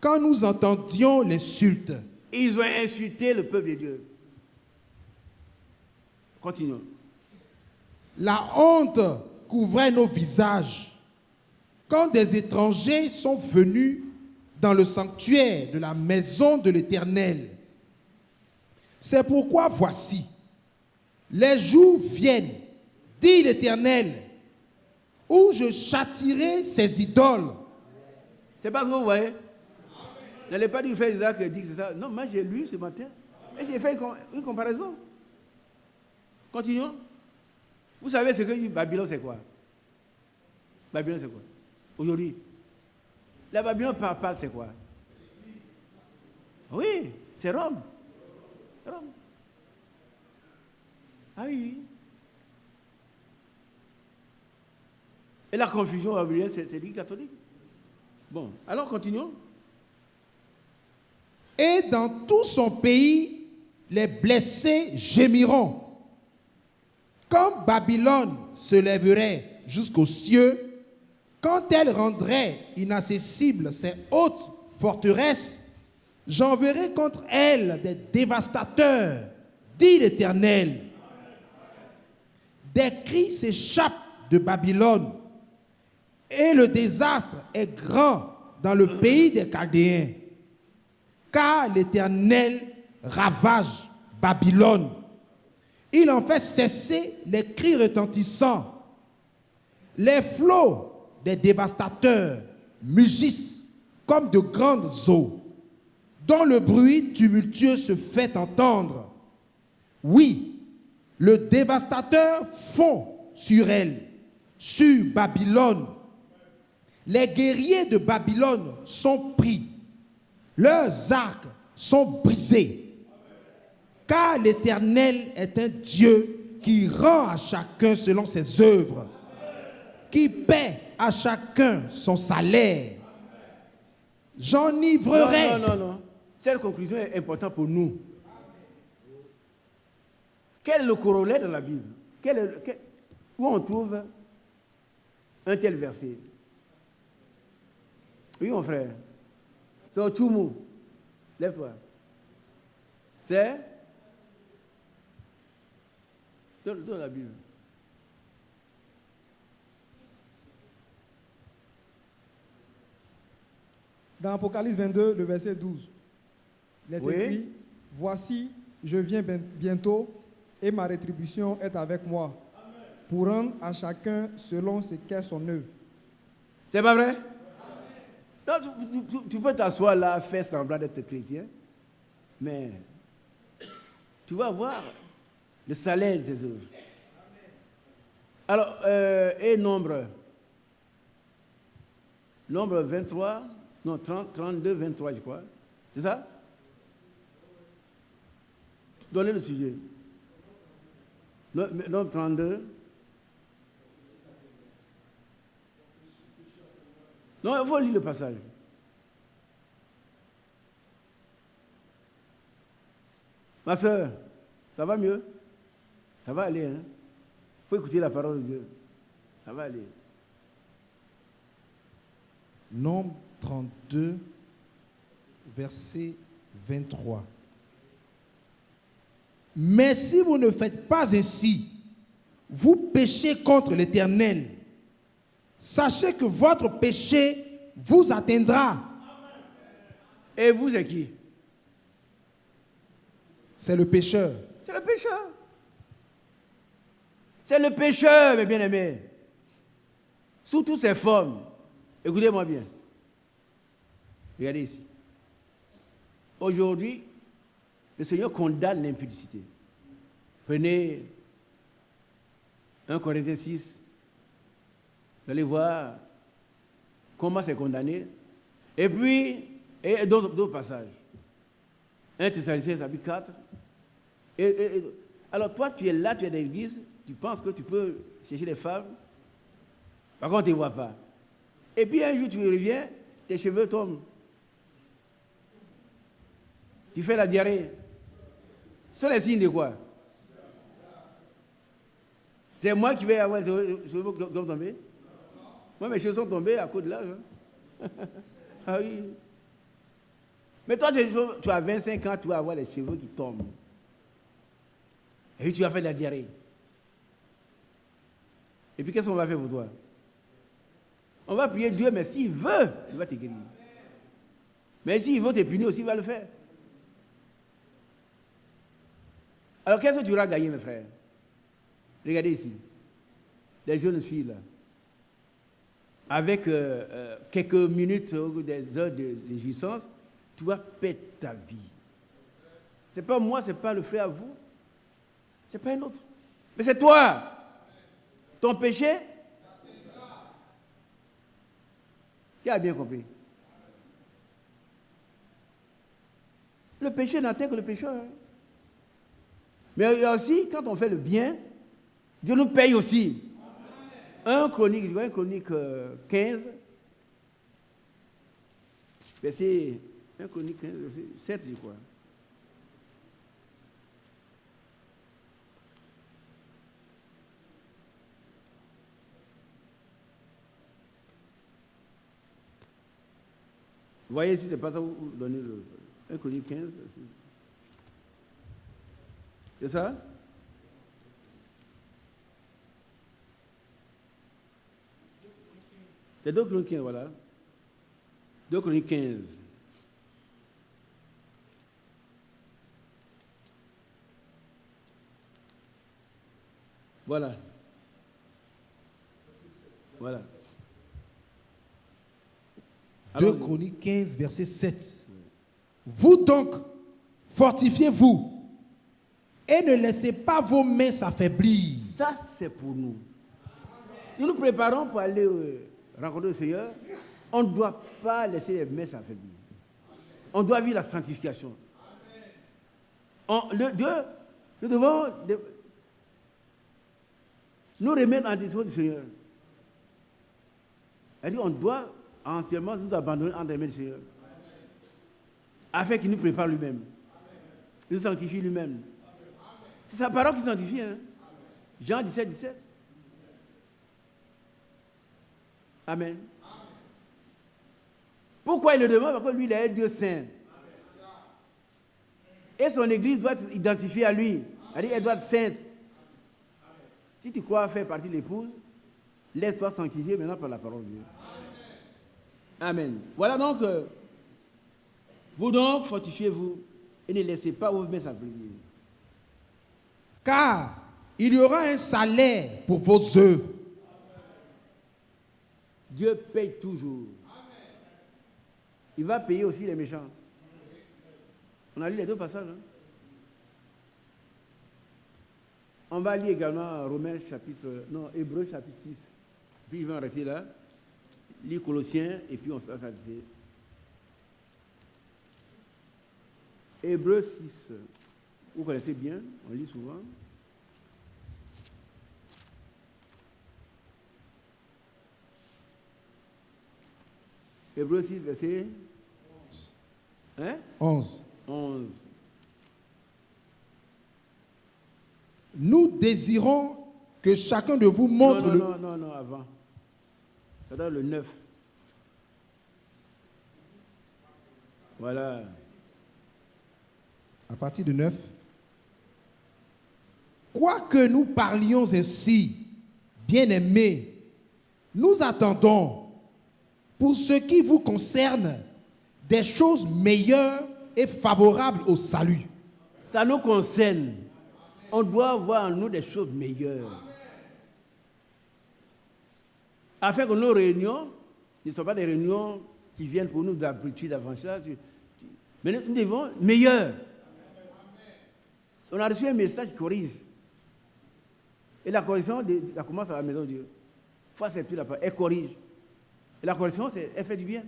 quand nous entendions l'insulte. Ils ont insulté le peuple de Dieu. Continuons. La honte couvrait nos visages quand des étrangers sont venus dans le sanctuaire de la maison de l'Éternel. C'est pourquoi voici, les jours viennent, dit l'Éternel, où je châtierai ces idoles. C'est pas ce que vous voyez. N'allez pas dire frère Isaac dit que c'est ça. Non, moi j'ai lu ce matin et j'ai fait une comparaison. Continuons. Vous savez ce que dit Babylone, c'est quoi? Babylone, c'est quoi? Aujourd'hui, la Babylone parle, c'est quoi? Oui, c'est Rome. Rome. Ah oui. Et la confusion babylonienne, c'est l'Église catholique. Bon, alors continuons. Et dans tout son pays, les blessés gémiront. Quand Babylone se lèverait jusqu'aux cieux, quand elle rendrait inaccessibles ses hautes forteresses, j'enverrai contre elle des dévastateurs, dit l'Éternel. Des cris s'échappent de Babylone, et le désastre est grand dans le pays des Chaldéens. Car l'Éternel ravage Babylone. Il en fait cesser les cris retentissants. Les flots des dévastateurs mugissent comme de grandes eaux, dont le bruit tumultueux se fait entendre. Oui, le dévastateur fond sur elle, sur Babylone. Les guerriers de Babylone sont pris. Leurs arcs sont brisés. Car l'Éternel est un Dieu qui rend à chacun selon ses œuvres, qui paie à chacun son salaire. J'enivrerai. Non. Cette conclusion est importante pour nous. Quel est le corollaire de la Bible? Où on trouve un tel verset? Oui, mon frère. C'est au Tchoumou. Lève-toi. C'est dans la Bible. Dans Apocalypse 22, le verset 12, il est Oui. écrit, « Voici, je viens bientôt, et ma rétribution est avec moi, pour rendre à chacun selon ce qu'est son œuvre. » C'est pas vrai? Non, tu peux t'asseoir là, faire semblant d'être chrétien, mais tu vas voir le salaire de tes œuvres. Alors, et nombre 23, non, 32, 23, je crois. C'est ça? Donnez le sujet. Nombre 32. Non, il faut lire le passage. Ma soeur, ça va mieux? Ça va aller, hein? Il faut écouter la parole de Dieu. Ça va aller. Nombre 32, verset 23. Mais si vous ne faites pas ainsi, vous péchez contre l'Éternel. Sachez que votre péché vous atteindra. Et vous, c'est qui? C'est le pécheur. C'est le pécheur. C'est le pécheur, mes bien-aimés. Sous toutes ses formes. Écoutez-moi bien. Regardez ici. Aujourd'hui, le Seigneur condamne l'impudicité. Prenez 1 Corinthiens 6. Vous allez voir comment c'est condamné. Et puis, et d'autres passages. 1 Thessaloniciens chapitre 4. Alors toi, tu es là, tu es dans l'église, tu penses que tu peux chercher les femmes. Par contre, tu ne vois pas. Et puis un jour, tu reviens, tes cheveux tombent. Tu fais la diarrhée. Ce sont les signes de quoi? C'est moi qui vais avoir les cheveux qui vont tomber? Moi, mes cheveux sont tombés à cause de l'âge. Ah oui. Mais toi, tu as 25 ans, tu vas avoir les cheveux qui tombent. Et puis tu vas faire de la diarrhée. Et puis qu'est-ce qu'on va faire pour toi? On va prier Dieu, mais s'il veut, il va te guérir. Mais s'il veut te punir aussi, il va le faire. Alors qu'est-ce que tu auras gagné, mes frères? Regardez ici. Les jeunes filles là. Avec quelques minutes, des heures de jouissance, tu vas perdre ta vie. Ce n'est pas moi, ce n'est pas le frère à vous. Ce n'est pas un autre. Mais c'est toi. Ton péché. Qui a bien compris? Le péché n'atteint que le pécheur. Mais il y a aussi, quand on fait le bien, Dieu nous paye aussi. 1 Chronique 15, verset 1 Chronique 15, verset 7, je crois. Vous voyez si ce n'est pas ça, vous donnez le 1 Chronique 15. C'est ça? C'est 2 Chroniques 15, voilà. 2 Chroniques 15. Voilà. Voilà. 2 Chroniques 15, verset 7. Vous donc, fortifiez-vous et ne laissez pas vos mains s'affaiblir. Ça, c'est pour nous. Nous nous préparons pour aller rencontrer le Seigneur. On ne doit pas laisser les mains s'affaiblir. On doit vivre la sanctification. Nous devons nous remettre en disposition du Seigneur. C'est-à-dire qu'on doit entièrement nous abandonner entre les mains du Seigneur. Afin qu'il nous prépare lui-même. Il nous sanctifie lui-même. C'est sa parole qui sanctifie. Hein? Jean 17, 17. Amen. Pourquoi il le demande? Parce que lui, il est Dieu saint. Et son église doit être identifiée à lui. C'est-à-dire elle doit être sainte. Si tu crois faire partie de l'épouse, laisse-toi sanctifier maintenant par la parole de Dieu. Amen. Voilà donc, vous donc, fortifiez-vous et ne laissez pas vos mains s'affaiblir. Car il y aura un salaire pour vos œuvres. Dieu paye toujours. Il va payer aussi les méchants. On a lu les deux passages. Hein? On va lire également Hébreux chapitre 6. Puis il va arrêter là. Lire Colossiens et puis on va s'arrêter. Hébreux 6. Vous connaissez bien, on lit souvent. Hébreux 6, verset 11. 11. Nous désirons que chacun de vous montre Non, avant. Ça doit être le 9. Voilà. À partir de 9. Quoique nous parlions ainsi, bien-aimés, nous attendons, pour ce qui vous concerne, des choses meilleures et favorables au salut. Ça nous concerne. On doit voir en nous des choses meilleures. Afin que nos réunions ne soient pas des réunions qui viennent pour nous d'habitude, d'avançage. Mais nous devons meilleures. On a reçu un message qui corrige. Et la correction, elle commence à la maison de Dieu. Il faut accepter la parole. Elle corrige. Et la correction, elle fait du bien.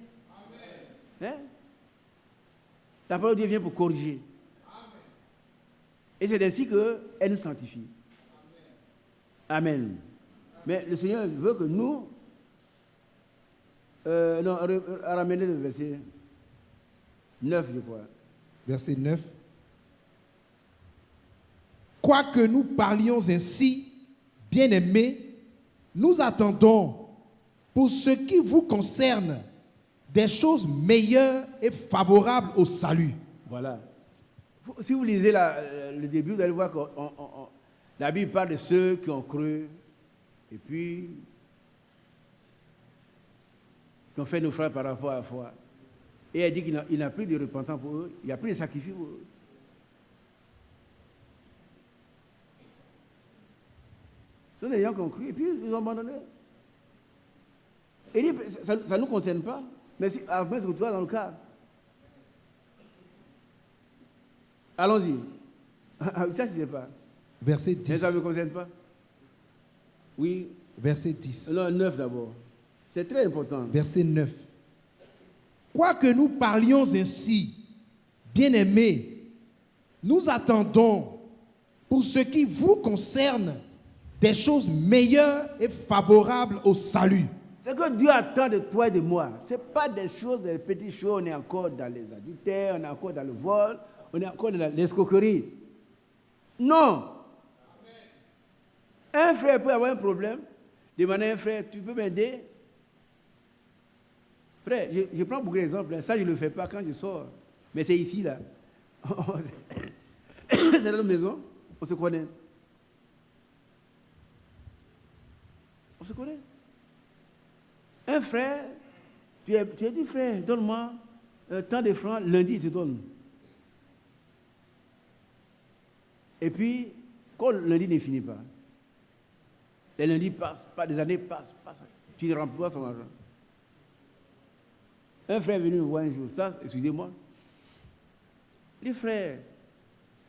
Hein? La parole de Dieu vient pour corriger. Et c'est ainsi qu'elle nous sanctifie. Amen. Mais le Seigneur veut que nous... ramener le verset 9, je crois. Verset 9. Quoique nous parlions ainsi, bien-aimés, nous attendons, pour ce qui vous concerne, des choses meilleures et favorables au salut. Voilà. Si vous lisez le début, vous allez voir que la Bible parle de ceux qui ont cru et puis qui ont fait naufrage par rapport à la foi. Et elle dit qu'il n'y a plus de repentance pour eux, il n'y a plus de sacrifice pour eux. Ce sont des gens qui ont cru et puis ils ont abandonné. Et ça ne nous concerne pas, mais si, après, se retrouve dans le cas. Allons-y. Ça, je ne sais pas. Verset Mais 10. ça ne me concerne pas. Oui. Verset 10. Non, 9 d'abord. C'est très important. Verset 9. Quoique nous parlions ainsi, bien-aimés, nous attendons, pour ce qui vous concerne, des choses meilleures et favorables au salut. Ce que Dieu attend de toi et de moi, ce n'est pas des choses, des petites choses. On est encore dans les adultères, on est encore dans le vol, on est encore dans l'escroquerie. Non. Un frère peut avoir un problème, demander à un frère, tu peux m'aider? Frère, je prends beaucoup d'exemples. Ça, je ne le fais pas quand je sors. Mais c'est ici, là. C'est dans notre maison. On se connaît. On se connaît. Un frère, tu as dit, frère, donne-moi tant de francs, lundi, il te donne. Et puis, quand le lundi ne finit pas, les lundis passent, des années passent, tu ne remplis pas son argent. Un frère est venu me voir un jour, ça, excusez-moi. Les frères,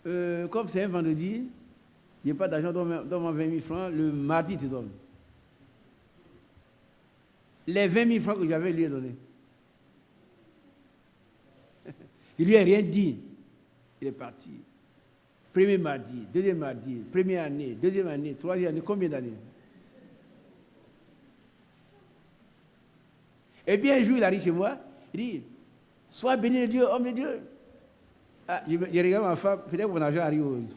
comme c'est un vendredi, il n'y a pas d'argent, donne-moi 20 000 francs, le mardi, il te donne. Les 20 000 francs que j'avais, lui ai donné. Il lui a rien dit. Il est parti. Premier mardi, deuxième mardi, première année, deuxième année, troisième année, combien d'années? Et bien un jour, il arrive chez moi, il dit, sois béni de Dieu, homme de Dieu. Ah, je regarde ma femme, peut-être que mon argent arrive aujourd'hui.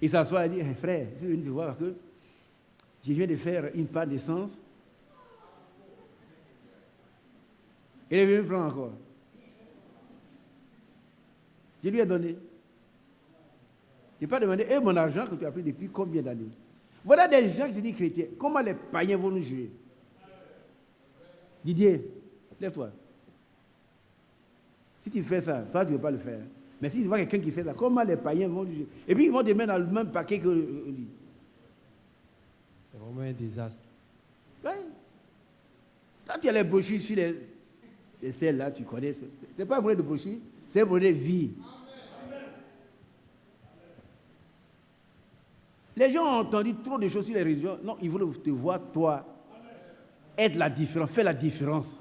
Il s'assoit et dit, frère, je suis venu te voir parce que je viens de faire une part d'essence. Il est venu me prendre encore. Je lui ai donné. Je n'ai pas demandé, et mon argent que tu as pris depuis combien d'années? Voilà des gens qui se disent chrétiens. Comment les païens vont nous juger? Didier, lève-toi. Si tu fais ça, toi tu ne veux pas le faire. Mais si tu vois quelqu'un qui fait ça, comment les païens vont juger? Et puis ils vont te mettre dans le même paquet que lui. C'est vraiment un désastre. Oui. Quand tu as les brochures sur les selles là, tu connais. Ce n'est pas un problème de brochures, c'est un problème de vie. Les gens ont entendu trop de choses sur les religions. Non, ils veulent te voir, toi, être la différence, faire la différence.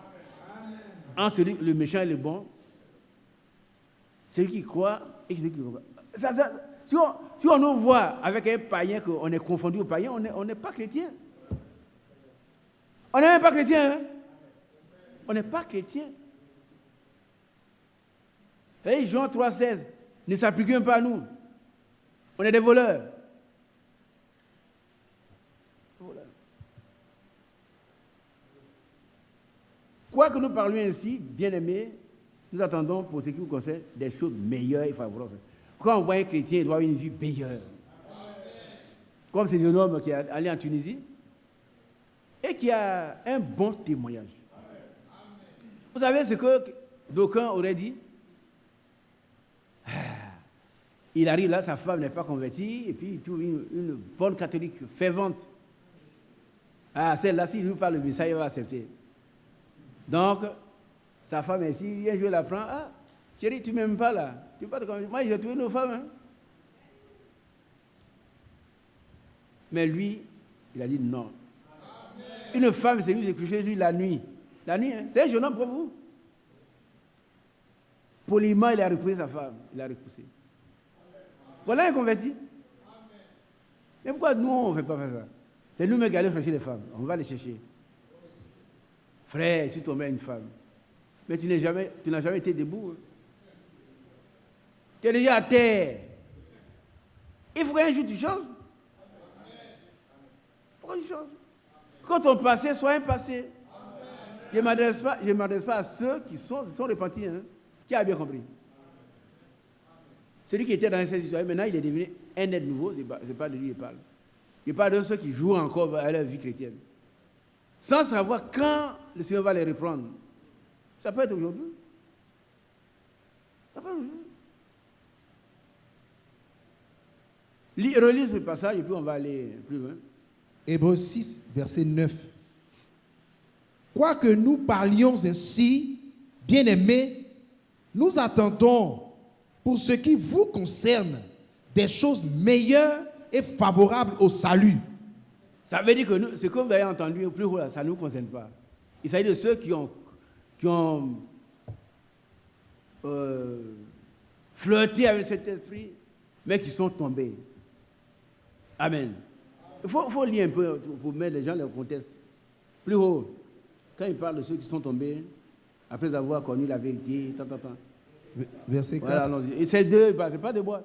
Entre le méchant et le bon. Celui qui croit et celui qui ne croit pas. Si on nous voit avec un païen, qu'on est confondu au païen, on n'est pas chrétien. On n'est même pas chrétien. Hein? On n'est pas chrétien. Et Jean 3,16 ne s'applique même pas à nous. On est des voleurs. Quoi que nous parlions ainsi, bien-aimés, nous attendons pour ce qui vous concerne des choses meilleures et favorables. Quand on voit un chrétien, il doit avoir une vie meilleure. Comme ce jeune homme qui est allé en Tunisie et qui a un bon témoignage. Vous savez ce que d'aucuns auraient dit? Il arrive là, sa femme n'est pas convertie, et puis il trouve une bonne catholique fervente. Ah, celle-là, s'il lui parle le message, il va accepter. Donc, sa femme est ici, viens, je la prends. Ah, chérie, tu ne m'aimes pas là. Tu pas de convertir. Moi, j'ai trouvé nos femmes. Hein. Mais lui, il a dit non. Une femme s'est mise à coucher Jésus la nuit. La nuit, hein? C'est un jeune homme pour vous. Poliment, il a repoussé sa femme. Il a repoussé. Voilà un converti. Et pourquoi nous, on ne fait pas faire ça? C'est nous-mêmes qui allons chercher les femmes. On va les chercher. Frère, si tu tombes à une femme, mais tu n'as jamais été debout. Hein. Tu es déjà à terre. Il faut qu'un jour tu changes. Il faut que tu changes. Quand ton passé soit un passé. Je ne m'adresse pas à ceux qui sont repentis. Hein. Qui a bien compris? Celui qui était dans cette situation, maintenant il est devenu un être nouveau, ce n'est pas de lui qu'il parle. Il parle de ceux qui jouent encore à leur vie chrétienne. Sans savoir quand le Seigneur va les reprendre. Ça peut être aujourd'hui. Ça peut être aujourd'hui. Relis ce passage et puis on va aller plus loin. Hébreux 6, verset 9. Quoique nous parlions ainsi, bien-aimés, nous attendons, pour ce qui vous concerne, des choses meilleures et favorables au salut. Ça veut dire que nous, ce que vous avez entendu au plus haut, là, ça ne nous concerne pas. Il s'agit de ceux qui ont flirté avec cet esprit, mais qui sont tombés. Amen. Il faut lire un peu pour mettre les gens dans le contexte. Plus haut, quand il parle de ceux qui sont tombés, après avoir connu la vérité, Verset 4. Voilà, et ces deux, ce n'est pas de bois.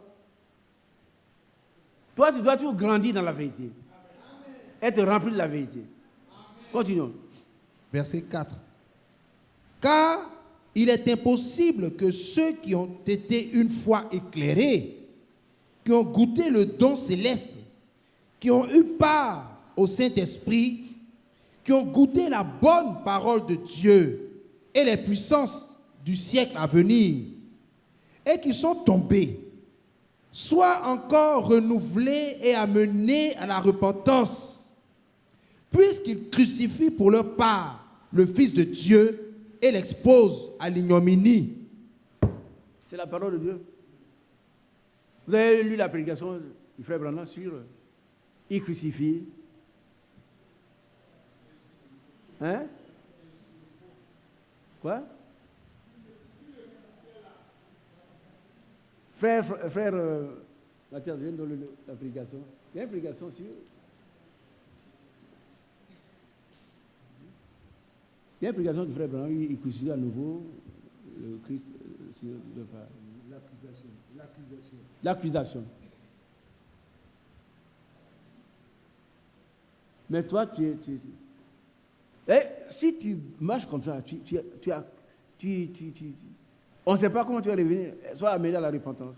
Toi, tu dois toujours grandir dans la vérité. Être rempli de la vérité. Continuons. Verset 4. Car il est impossible que ceux qui ont été une fois éclairés, qui ont goûté le don céleste, qui ont eu part au Saint-Esprit, qui ont goûté la bonne parole de Dieu et les puissances du siècle à venir, et qui sont tombés, soient encore renouvelés et amenés à la repentance, puisqu'ils crucifient pour leur part le Fils de Dieu et l'exposent à l'ignominie. C'est la parole de Dieu. Vous avez lu la prédication du frère Branham sur il crucifie. Hein? Quoi? Frère Mathias, viens donner la prédication. Il y a une prédication sur. Il y a une prédication du frère Branham, il crucifie à nouveau le Christ sur le pas. L'accusation. Mais toi, si tu marches comme ça, on ne sait pas comment tu vas revenir, soit amené à la repentance.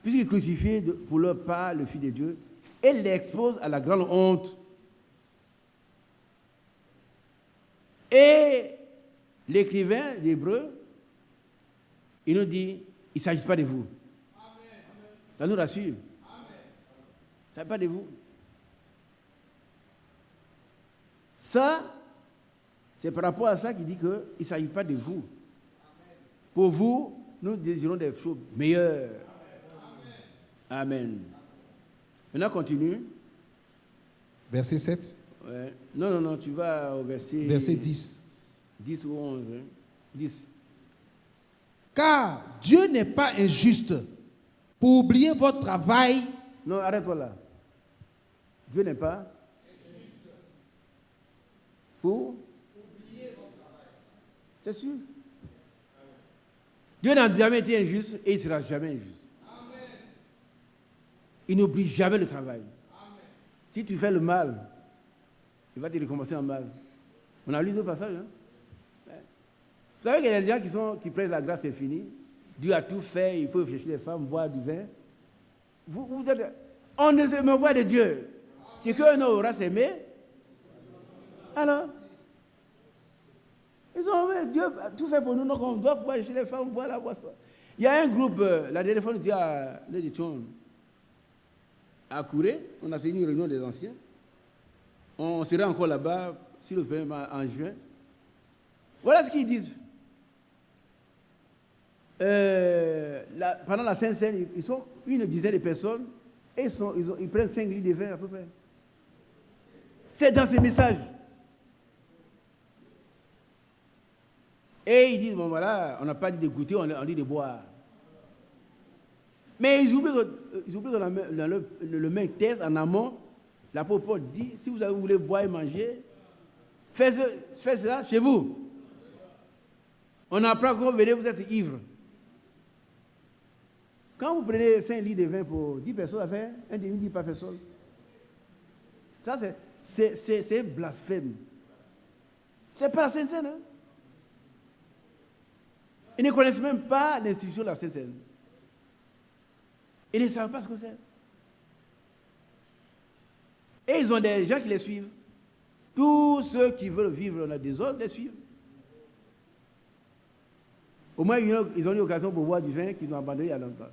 Puisqu'il crucifie pour leur part le Fils de Dieu et l'expose à la grande honte. Et l'écrivain d'Hébreux, il nous dit, il ne s'agit pas de vous. Ça nous rassure. Il ne s'agit pas de vous. Ça, c'est par rapport à ça qu'il dit qu'il ne s'agit pas de vous. Pour vous, nous désirons des choses meilleures. Amen. Maintenant, continue. Verset 7. Ouais. Non, tu vas au verset... Verset 10. 10 ou 11. Hein? 10. Car Dieu n'est pas injuste pour oublier votre travail. Non, arrête-toi là. Dieu n'est pas injuste pour oublier votre travail. C'est sûr. Dieu n'a jamais été injuste et il ne sera jamais injuste. Amen. Il n'oublie jamais le travail. Amen. Si tu fais le mal, il va te récompenser en mal. On a lu deux passages. Hein? Vous savez qu'il y a des gens qui prêchent la grâce infinie. Dieu a tout fait, il peut chercher les femmes, boire du vin. Vous êtes, on ne se voit de Dieu. C'est qu'un aura s'aimé. Alors, ils ont Dieu a tout fait pour nous, donc on doit pouvoir chercher les femmes, boire la boisson. Il y a un groupe, la dernière fois, on était à Kouré, on a tenu une réunion des anciens. On sera encore là-bas, si le fait en juin. Voilà ce qu'ils disent. Pendant la Sainte-Seine, ils sont une dizaine de personnes et ils prennent 5 litres de vin à peu près. C'est dans ces messages. Et ils disent, bon voilà, on n'a pas dit de goûter, on dit de boire. Mais ils oublient que dans le même texte, en amont, l'apôtre Paul dit, si vous voulez boire et manger, faites cela chez vous. On apprend quand vous venez, vous êtes ivre. Quand vous prenez 5 litres de vin pour 10 personnes, ça fait un demi-litre par personne. Ça, c'est blasphème. C'est pas la Sainte-Seine. Hein? Ils ne connaissent même pas l'institution de la Sainte-Seine. Ils ne savent pas ce que c'est. Et ils ont des gens qui les suivent. Tous ceux qui veulent vivre dans des autres les suivent. Au moins, ils ont eu l'occasion pour boire du vin qu'ils ont abandonné il y a longtemps.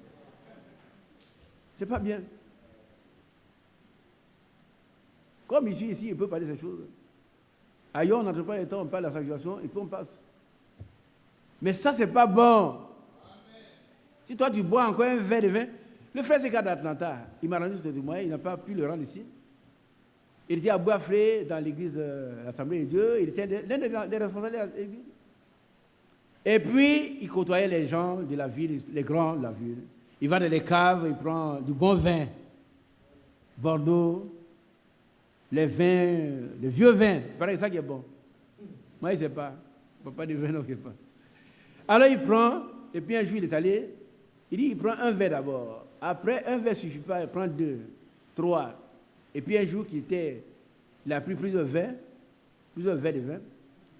C'est pas bien. Comme ici, il peut parler de ces choses. Ailleurs, on n'entre pas les temps, on parle de la sanctification, et puis on passe. Mais ça, c'est pas bon. Amen. Si toi, tu bois encore un verre de vin, le frère c'est d'Atlanta, il m'a rendu ce témoignage, il n'a pas pu le rendre ici. Il était à Bois-Fré dans l'église, l'Assemblée de Dieu, il était l'un des responsables de l'église. Et puis, il côtoyait les gens de la ville, les grands de la ville. Il va dans les caves, il prend du bon vin, Bordeaux, les vins, les vieux vins, pareil, ça qui est bon. Moi, je ne sais pas. Il ne pas de vin, non, je ne sais pas. Alors, il prend, et puis un jour, il est allé, il prend un verre d'abord. Après, un verre ne suffit pas, il prend 2, 3. Et puis un jour, il a pris plusieurs verres de vin.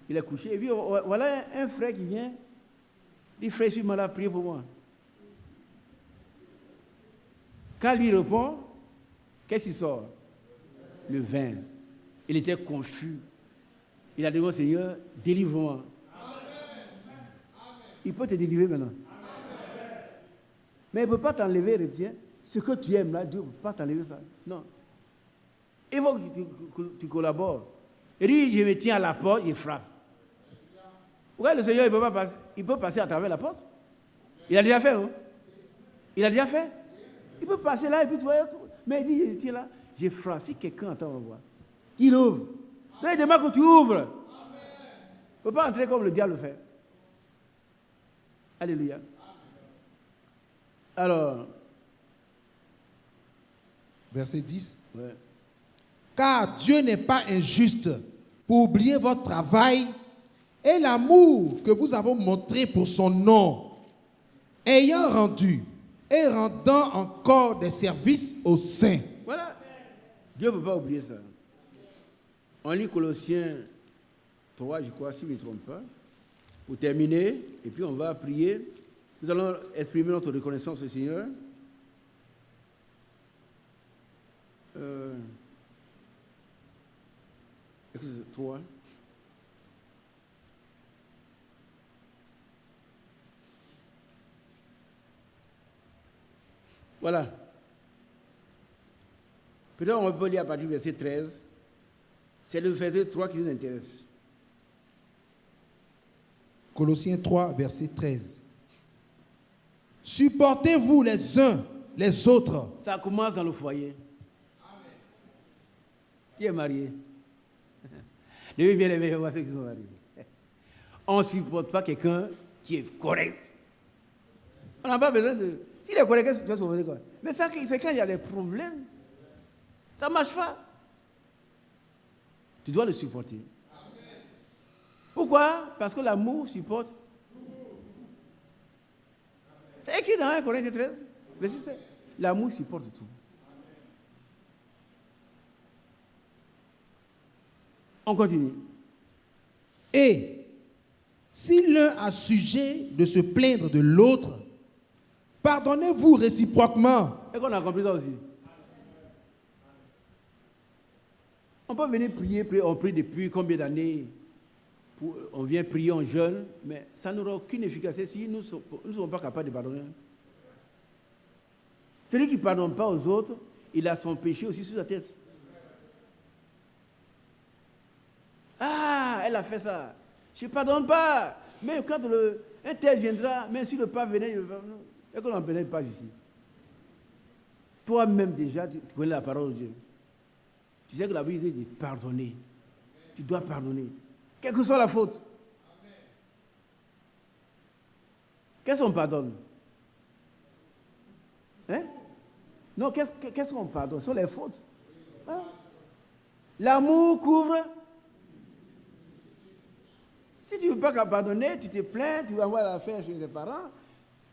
Il est couché. Et puis, voilà un frère qui vient. Il dit, frère, je suis malade, priez pour moi. Quand lui répond, qu'est-ce qui sort? Le vin. Il était confus. Il a dit au Seigneur, délivre-moi. Il peut te délivrer maintenant. Mais il ne peut pas t'enlever les biens. Ce que tu aimes là, Dieu ne peut pas t'enlever ça. Non. Il faut que tu collabores. Et lui, je me tiens à la porte, il frappe. Pourquoi le Seigneur, il peut passer à travers la porte? Il a déjà fait, non? Il a déjà fait? Il peut passer là et puis tu vois. Mais il dit, tiens là, je frappe. Si quelqu'un entend ma voix, qu'il ouvre. Non, il demande que tu ouvres. Il ne peut pas entrer comme le diable le fait. Alléluia. Alors, verset 10. ouais. Car Dieu n'est pas injuste pour oublier votre travail et l'amour que vous avez montré pour son nom, ayant rendu et rendant encore des services aux saints. Voilà. Dieu ne peut pas oublier ça. On lit Colossiens 3, je crois, si je ne me trompe pas, pour terminer, et puis on va prier. Nous allons exprimer notre reconnaissance au Seigneur. Exode 3. Voilà. Peut-être on peut lire à partir du verset 13. C'est le verset 3 qui nous intéresse. Colossiens 3, verset 13. Supportez-vous les uns les autres. Ça commence dans le foyer. Qui est marié? Les bien aimés, voir ceux qui sont mariés. On ne supporte pas quelqu'un qui est correct. On n'a pas besoin de... S'il est correct, qu'est-ce que tu vas sauver quoi? Mais ça, c'est quand il y a des problèmes. Ça ne marche pas. Tu dois le supporter. Pourquoi? Parce que l'amour supporte. C'est écrit dans 1 Corinthiens 13, verset 7. L'amour supporte tout. On continue. Et Si l'un a sujet de se plaindre de l'autre, pardonnez-vous réciproquement. Et qu'on a compris ça aussi. On peut venir prier, on prie depuis combien d'années, on vient prier en jeûne, mais ça n'aura aucune efficacité si nous ne sommes pas capables de pardonner. Celui qui ne pardonne pas aux autres, il a son péché aussi sur sa tête. Ah, elle a fait ça. Je ne pardonne pas. Mais quand un tel viendra, même si le pape venait, et qu'on n'en pénètre pas ici. Toi-même déjà, tu connais la parole de Dieu. Tu sais que la Bible dit pardonner. Tu dois pardonner. Quelle que soit la faute. Qu'est-ce qu'on pardonne? Hein? Non, qu'est-ce qu'on pardonne? Ce sont les fautes. Hein? L'amour couvre. Si tu ne veux pas pardonner, tu te plains, tu vas avoir l'affaire chez tes parents,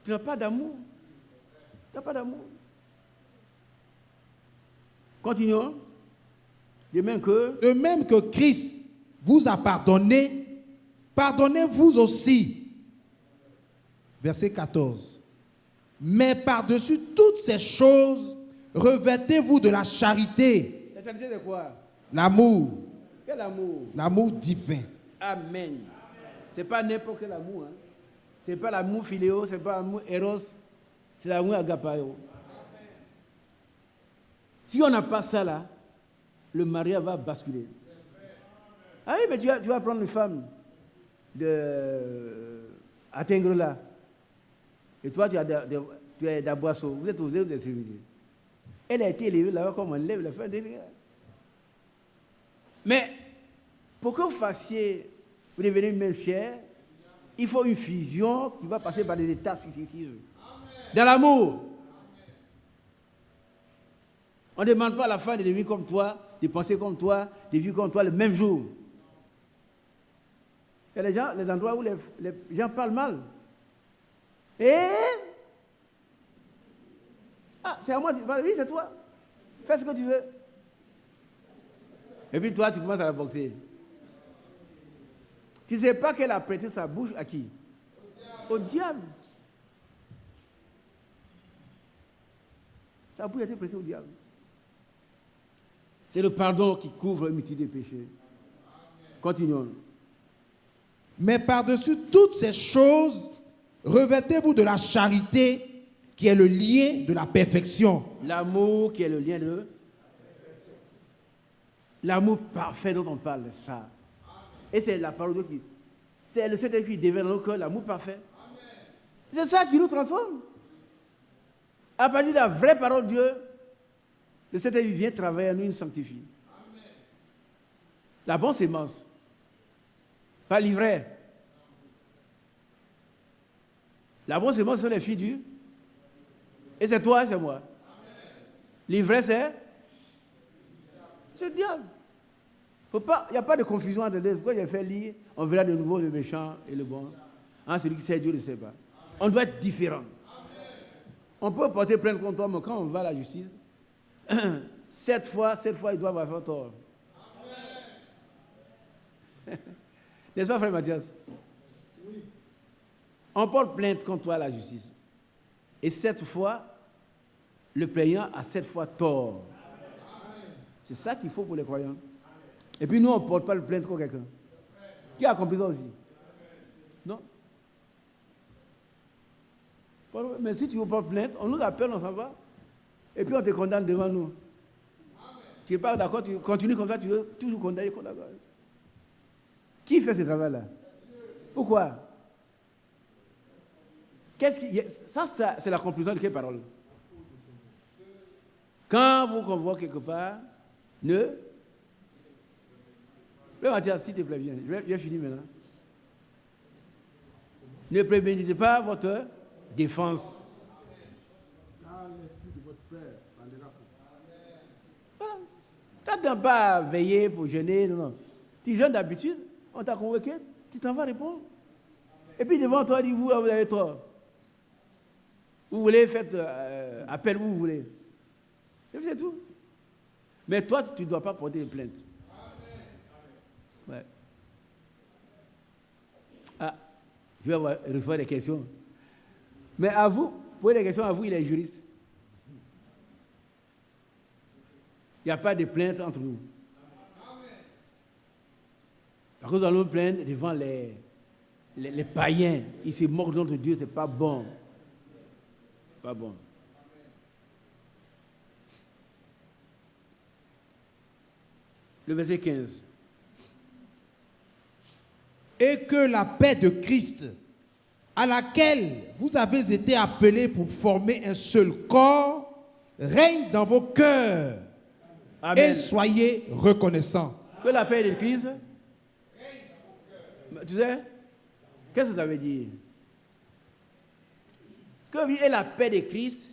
tu n'as pas d'amour. Tu n'as pas d'amour. Continuons. De même que Christ vous a pardonné, pardonnez-vous aussi. Verset 14. Mais par-dessus toutes ces choses, revêtez-vous de la charité. La charité de quoi? L'amour. Quel amour? L'amour divin. Amen. Ce n'est pas n'importe quel amour. Hein. Ce n'est pas l'amour philéo, ce n'est pas l'amour éros, c'est l'amour agapao. Si on n'a pas ça là, le mariage va basculer. Ah oui, mais tu vas prendre une femme à Tengre-là. Et toi, tu es d'Aboisseau. Vous êtes aux ailes de sécurité. Elle a été élevée là-bas comme on lève la femme d'élève. Mais pour que vous fassiez, vous devenez une même chair, il faut une fusion qui va passer par des étapes successives. Dans l'amour. On ne demande pas à la femme de devenir comme toi, de penser comme toi, de vivre comme toi le même jour. Il y a les endroits où les gens parlent mal. C'est à moi, oui, c'est toi. Fais ce que tu veux. Et puis toi, tu commences à la boxer. Tu ne sais pas qu'elle a prêté sa bouche à qui? Au diable. Sa bouche a été prêtée au diable. C'est le pardon qui couvre une multitude de péchés. Continuons. Mais par-dessus toutes ces choses, revêtez-vous de la charité qui est le lien de la perfection. L'amour qui est le lien de... L'amour parfait dont on parle, c'est ça. Et c'est la parole de Dieu qui... C'est le Saint-Esprit qui devient dans nos cœurs l'amour parfait. C'est ça qui nous transforme. À partir de la vraie parole de Dieu, le Saint-Esprit vient travailler à nous, il nous sanctifie. La bonne sémence. Pas l'ivraie. La bonne sémence, c'est les filles du... Et c'est toi, c'est moi. L'ivraie, c'est le diable. Il n'y a pas de confusion entre les deux. Pourquoi j'ai fait lire, on verra de nouveau le méchant et le bon. Hein, celui qui sait Dieu ne sait pas. On doit être différent. On peut porter plainte contre toi, mais quand on va à la justice, 7 fois, il doit avoir fait tort. N'est-ce pas, frère Mathias? Oui. On porte plainte contre toi à la justice. Et 7 fois, le plaignant a 7 fois tort. C'est ça qu'il faut pour les croyants. Et puis nous, on ne porte pas le plainte contre quelqu'un. Qui a compris ça aussi? Non? Mais si tu veux porter plainte, on nous appelle, on s'en va. Et puis on te condamne devant nous. Tu n'es pas d'accord, tu continues comme ça, tu veux toujours condamner. Qui fait ce travail-là? Pourquoi? Ça, c'est la conclusion de quelle parole? Quand vous convoquez quelque part, le Mathias, s'il te plaît, viens. Je vais finir maintenant. Ne préméditez pas votre défense. Voilà. Tu n'attends pas à veiller pour jeûner, non. Tu jeûnes d'habitude, on t'a convoqué, tu t'en vas répondre. Et puis devant toi, dis vous avez tort. Vous voulez faire appel où vous voulez. Et puis c'est tout. Mais toi, tu ne dois pas porter une plainte. Ouais. Ah, Je vais recevoir des questions. Mais à vous, posez des questions à vous, il est juriste. Il n'y a pas de plainte entre nous. Parce que nous allons nous plaindre devant les païens. Ils se moquent de notre Dieu, ce n'est pas bon. Pas bon. Le verset 15. Et que la paix de Christ, à laquelle vous avez été appelés pour former un seul corps, règne dans vos cœurs. Amen. Et soyez reconnaissants. Que la paix de Christ. Tu sais, qu'est-ce que ça veut dire? Que la paix de Christ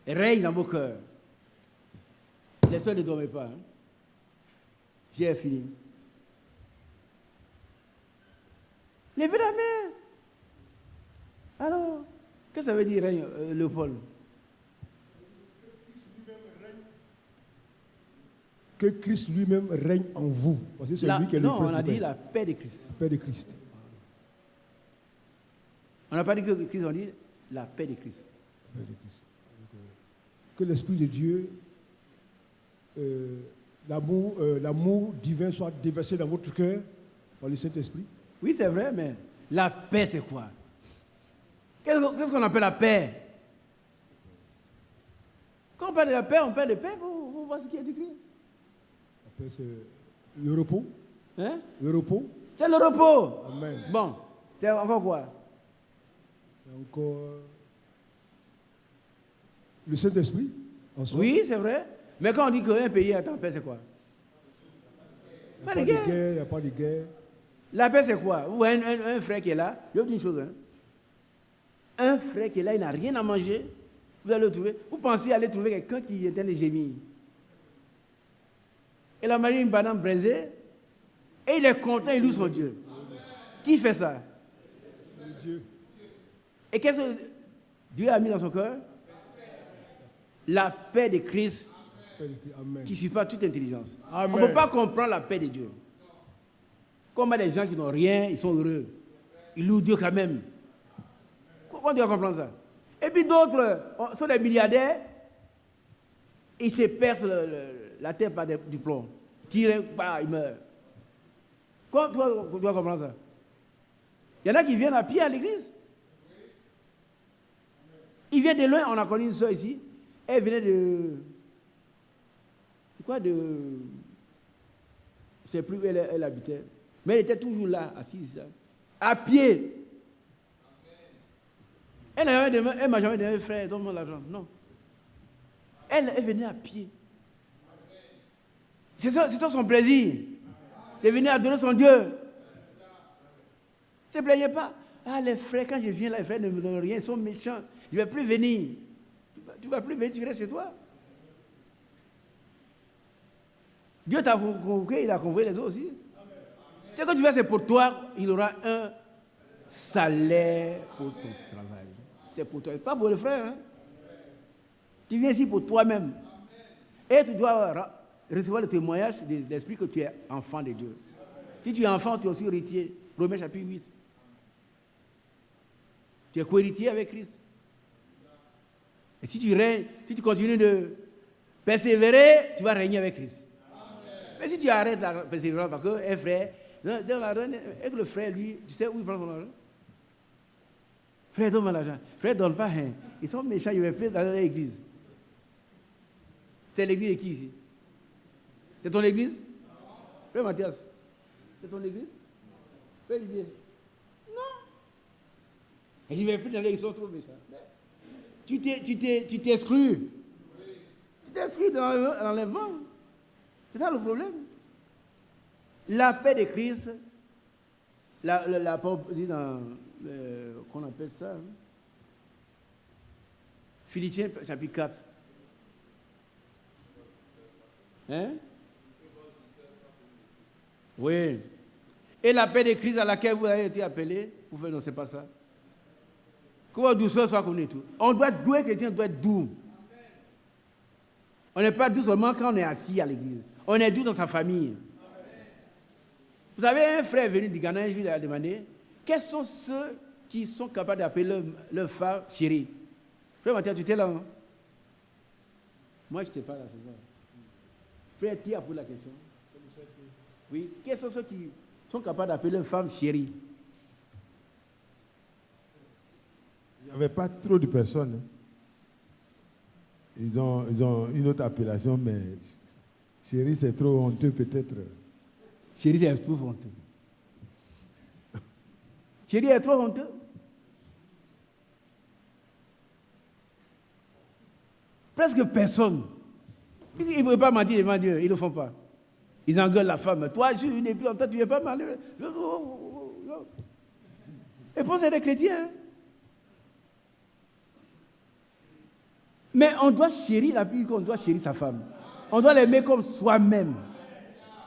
règne dans vos cœurs. Les sœurs ne dorment pas. Hein? J'ai fini. Levez la main. Alors, qu'est-ce que ça veut dire, règne, Léopold? Que Christ lui-même règne en vous. Parce que c'est lui qui est le non, prince on a de dit paix. la paix de Christ. La paix de Christ. On n'a pas dit que Christ, on dit la paix de Christ. La paix de Christ. Que l'Esprit de Dieu, l'amour divin soit déversé dans votre cœur par le Saint-Esprit. Oui, c'est vrai, mais la paix, c'est quoi? Qu'est-ce qu'on appelle la paix? Quand on parle de la paix, on parle de paix, vous voyez ce qui est écrit. La paix, c'est le repos. Hein? Le repos. C'est le repos. Amen. Bon, c'est encore quoi? C'est encore le Saint-Esprit en soi. Oui, c'est vrai. Mais quand on dit qu'un pays est en paix, c'est quoi? Il n'y a pas de guerre, il n'y a pas de guerre. La paix, c'est quoi? Vous voyez un frère qui est là, je vais vous dire une chose. Hein? Un frère qui est là, il n'a rien à manger. Vous allez le trouver. Vous pensez aller trouver quelqu'un qui est en train de gémir. Il a mangé une banane braisée et il est content, il loue son Dieu. Qui fait ça? Dieu. Et qu'est-ce que Dieu a mis dans son cœur? La paix de Christ Amen. qui ne suit pas toute intelligence. Amen. On ne peut pas comprendre la paix de Dieu. Comme il y a des gens qui n'ont rien, ils sont heureux. Ils louent Dieu quand même. Comment on doit comprendre ça? Et puis d'autres sont des milliardaires, ils se percent la tête par du plomb. Tirent, bah, ils meurent. Comment tu dois comprendre ça? Il y en a qui viennent à pied à l'église. Ils viennent de loin, on a connu une soeur ici. Elle venait de... C'est quoi de... Je ne sais plus où elle habitait. Mais elle était toujours là, assise, à pied. Elle ne m'a jamais donné, frère, donne-moi l'argent. Non. Elle venait à pied. C'est ça son plaisir. De venir adorer son Dieu. Ne se plaignez pas. Ah, les frères, quand je viens là, les frères ne me donnent rien, ils sont méchants. Je ne vais plus venir. Tu ne vas plus venir, tu restes chez toi. Dieu t'a convoqué, il a convoqué les autres aussi. Ce que tu fais, c'est pour toi, il aura un salaire pour ton travail. C'est pour toi, pas pour le frère. Hein? Tu viens ici pour toi-même. Et tu dois recevoir le témoignage de l'esprit que tu es enfant de Dieu. Si tu es enfant, tu es aussi héritier. Romains chapitre 8. Tu es co-héritier avec Christ. Et si tu règnes, si tu continues de persévérer, tu vas régner avec Christ. Mais si tu arrêtes la persévérance parce qu'un frère, donne l'argent, et que le frère, lui, tu sais où il prend son argent? Frère, donne-moi l'argent. Frère, donne pas rien. Ils sont méchants, ils ne veulent plus dans l'église. C'est l'église de qui ici? C'est ton église? Frère Mathias, c'est ton église? Frère Didier? Non. Et ils ne veulent plus dans l'église, ils sont trop méchants. Tu t'exclus. Tu t'exclus dans l'enlèvement. C'est ça le problème. La paix de Christ, la paix dit dans, qu'on appelle ça, hein? Philippiens chapitre 4. Hein? Oui. Et la paix de Christ à laquelle vous avez été appelés, vous faites non, c'est pas ça. Que votre douceur soit connue tout. On doit être doux, les chrétiens doit être doux. On n'est pas doux seulement quand on est assis à l'église. On est doux dans sa famille. Vous savez, un frère est venu du Ghana un jour, il a demandé quels sont ceux qui sont capables d'appeler leur femme chérie? Frère Mathieu, tu étais là, hein? Moi, je n'étais pas là ce soir. Frère Tia pour la question. Oui, quels sont ceux qui sont capables d'appeler leur femme chérie? Il n'y avait pas trop de personnes. Hein. Ils ont une autre appellation, mais chérie, c'est trop honteux peut-être. Chérie, c'est trop honteux. Chérie est trop honteux. Presque personne. Ils ne peuvent pas mentir devant Dieu, ils ne le font pas. Ils engueulent la femme. Toi, depuis longtemps, tu ne viens pas mal. Et pour c'est des chrétiens. Hein? Mais on doit chérir la fille comme on doit chérir sa femme. On doit l'aimer comme soi-même.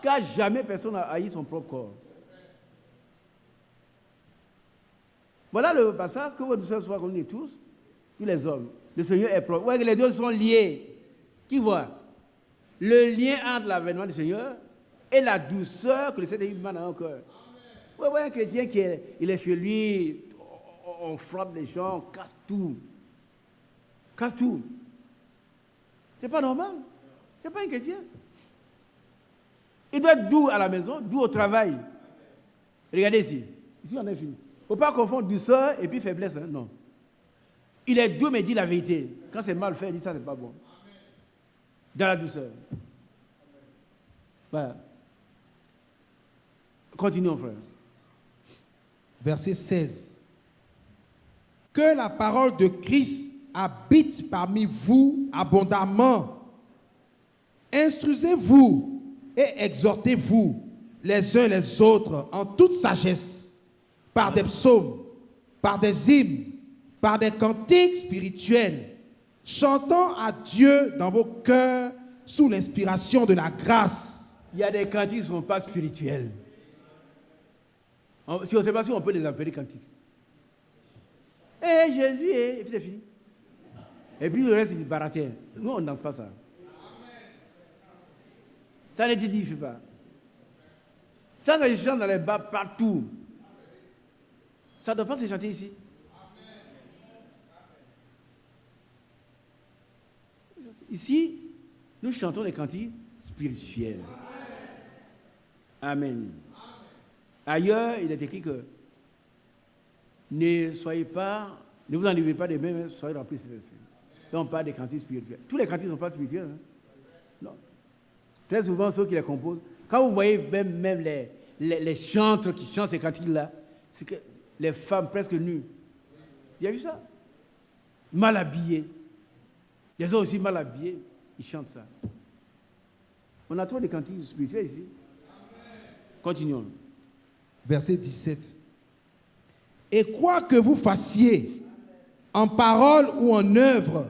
Car jamais personne n'a haï son propre corps. Voilà le passage que votre douceur soit connue tous les hommes. Le Seigneur est propre. Ouais, les deux sont liés. Qui voit? Le lien entre l'avènement du Seigneur et la douceur que le Seigneur met dans un cœur. Ouais, un chrétien il est chez lui, on frappe les gens, on casse tout. Casse tout. C'est pas normal. C'est pas un chrétien. Il doit être doux à la maison, doux au travail. Regardez ici. Ici, on est fini. Il ne faut pas confondre douceur et puis faiblesse. Hein? Non. Il est doux, mais il dit la vérité. Quand c'est mal fait, il dit ça, c'est pas bon. Dans la douceur. Voilà. Continuons, frère. Verset 16. Que la parole de Christ habite parmi vous abondamment. Instruisez-vous et exhortez-vous les uns les autres en toute sagesse, par des psaumes, par des hymnes, par des cantiques spirituels, chantant à Dieu dans vos cœurs sous l'inspiration de la grâce. Il y a des cantiques qui ne sont pas spirituels. Si on ne sait pas si on peut les appeler cantiques. Eh Jésus, et puis c'est fini. Et puis le reste, c'est du baratin. Nous, on ne danse pas ça. Ça ne t'édifie pas. Ça se chante dans les bars partout. Ça ne doit pas se chanter ici. Ici, nous chantons les cantiques spirituels. Amen. Ailleurs, il est écrit que ne vous enivrez pas des mains, mais soyez remplis de l'esprit. Donc on parle des cantiques spirituels. Tous les cantiques ne sont pas spirituels. Hein? Non. Très souvent, ceux qui les composent, quand vous voyez même les chantres qui chantent ces cantiques-là, c'est que les femmes presque nues. Vous avez vu ça? Mal habillées. Il y a aussi mal habillés, ils chantent ça. On a trop de cantiques spirituels ici. Continuons. Verset 17. Et quoi que vous fassiez, en parole ou en œuvre,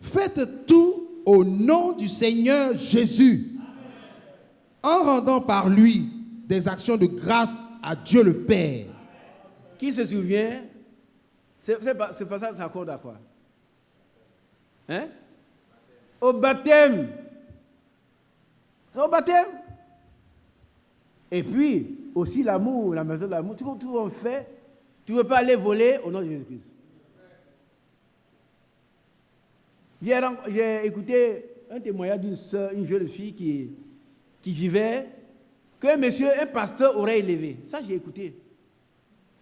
faites tout au nom du Seigneur Jésus, en rendant par lui des actions de grâce à Dieu le Père. Qui se souvient? C'est pas ça, ça accorde à quoi? Hein? Au baptême. C'est au baptême. Et puis, aussi l'amour, la maison de l'amour, tout on fait. Tu ne veux pas aller voler au nom de Jésus-Christ. J'ai écouté un témoignage d'une soeur, une jeune fille qui vivait, qu'un monsieur, un pasteur aurait élevé. Ça, j'ai écouté.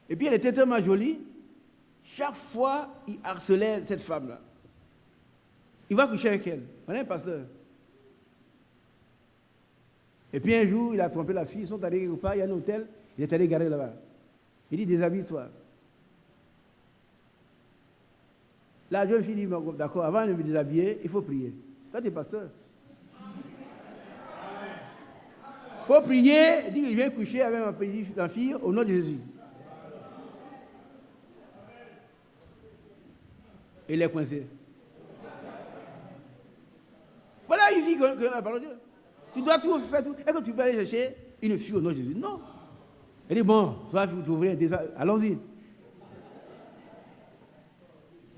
Et puis, elle était tellement jolie. Chaque fois, il harcelait cette femme-là. Il va coucher avec elle. On est un pasteur. Et puis un jour, il a trompé la fille. Ils sont allés quelque part, il y a un hôtel. Il est allé garer là-bas. Il dit, déshabille-toi. La jeune fille dit, d'accord, avant de me déshabiller, il faut prier. Toi, tu es pasteur. Il faut prier. Il dit, je viens coucher avec ma fille au nom de Jésus. Il est coincé. Voilà une fille que la parole de Dieu. Tu dois tout faire. Tout. Est-ce que tu peux aller chercher une fille au nom de Jésus? Non. Elle dit, bon, tu vas t'ouvrir déjà. Allons-y.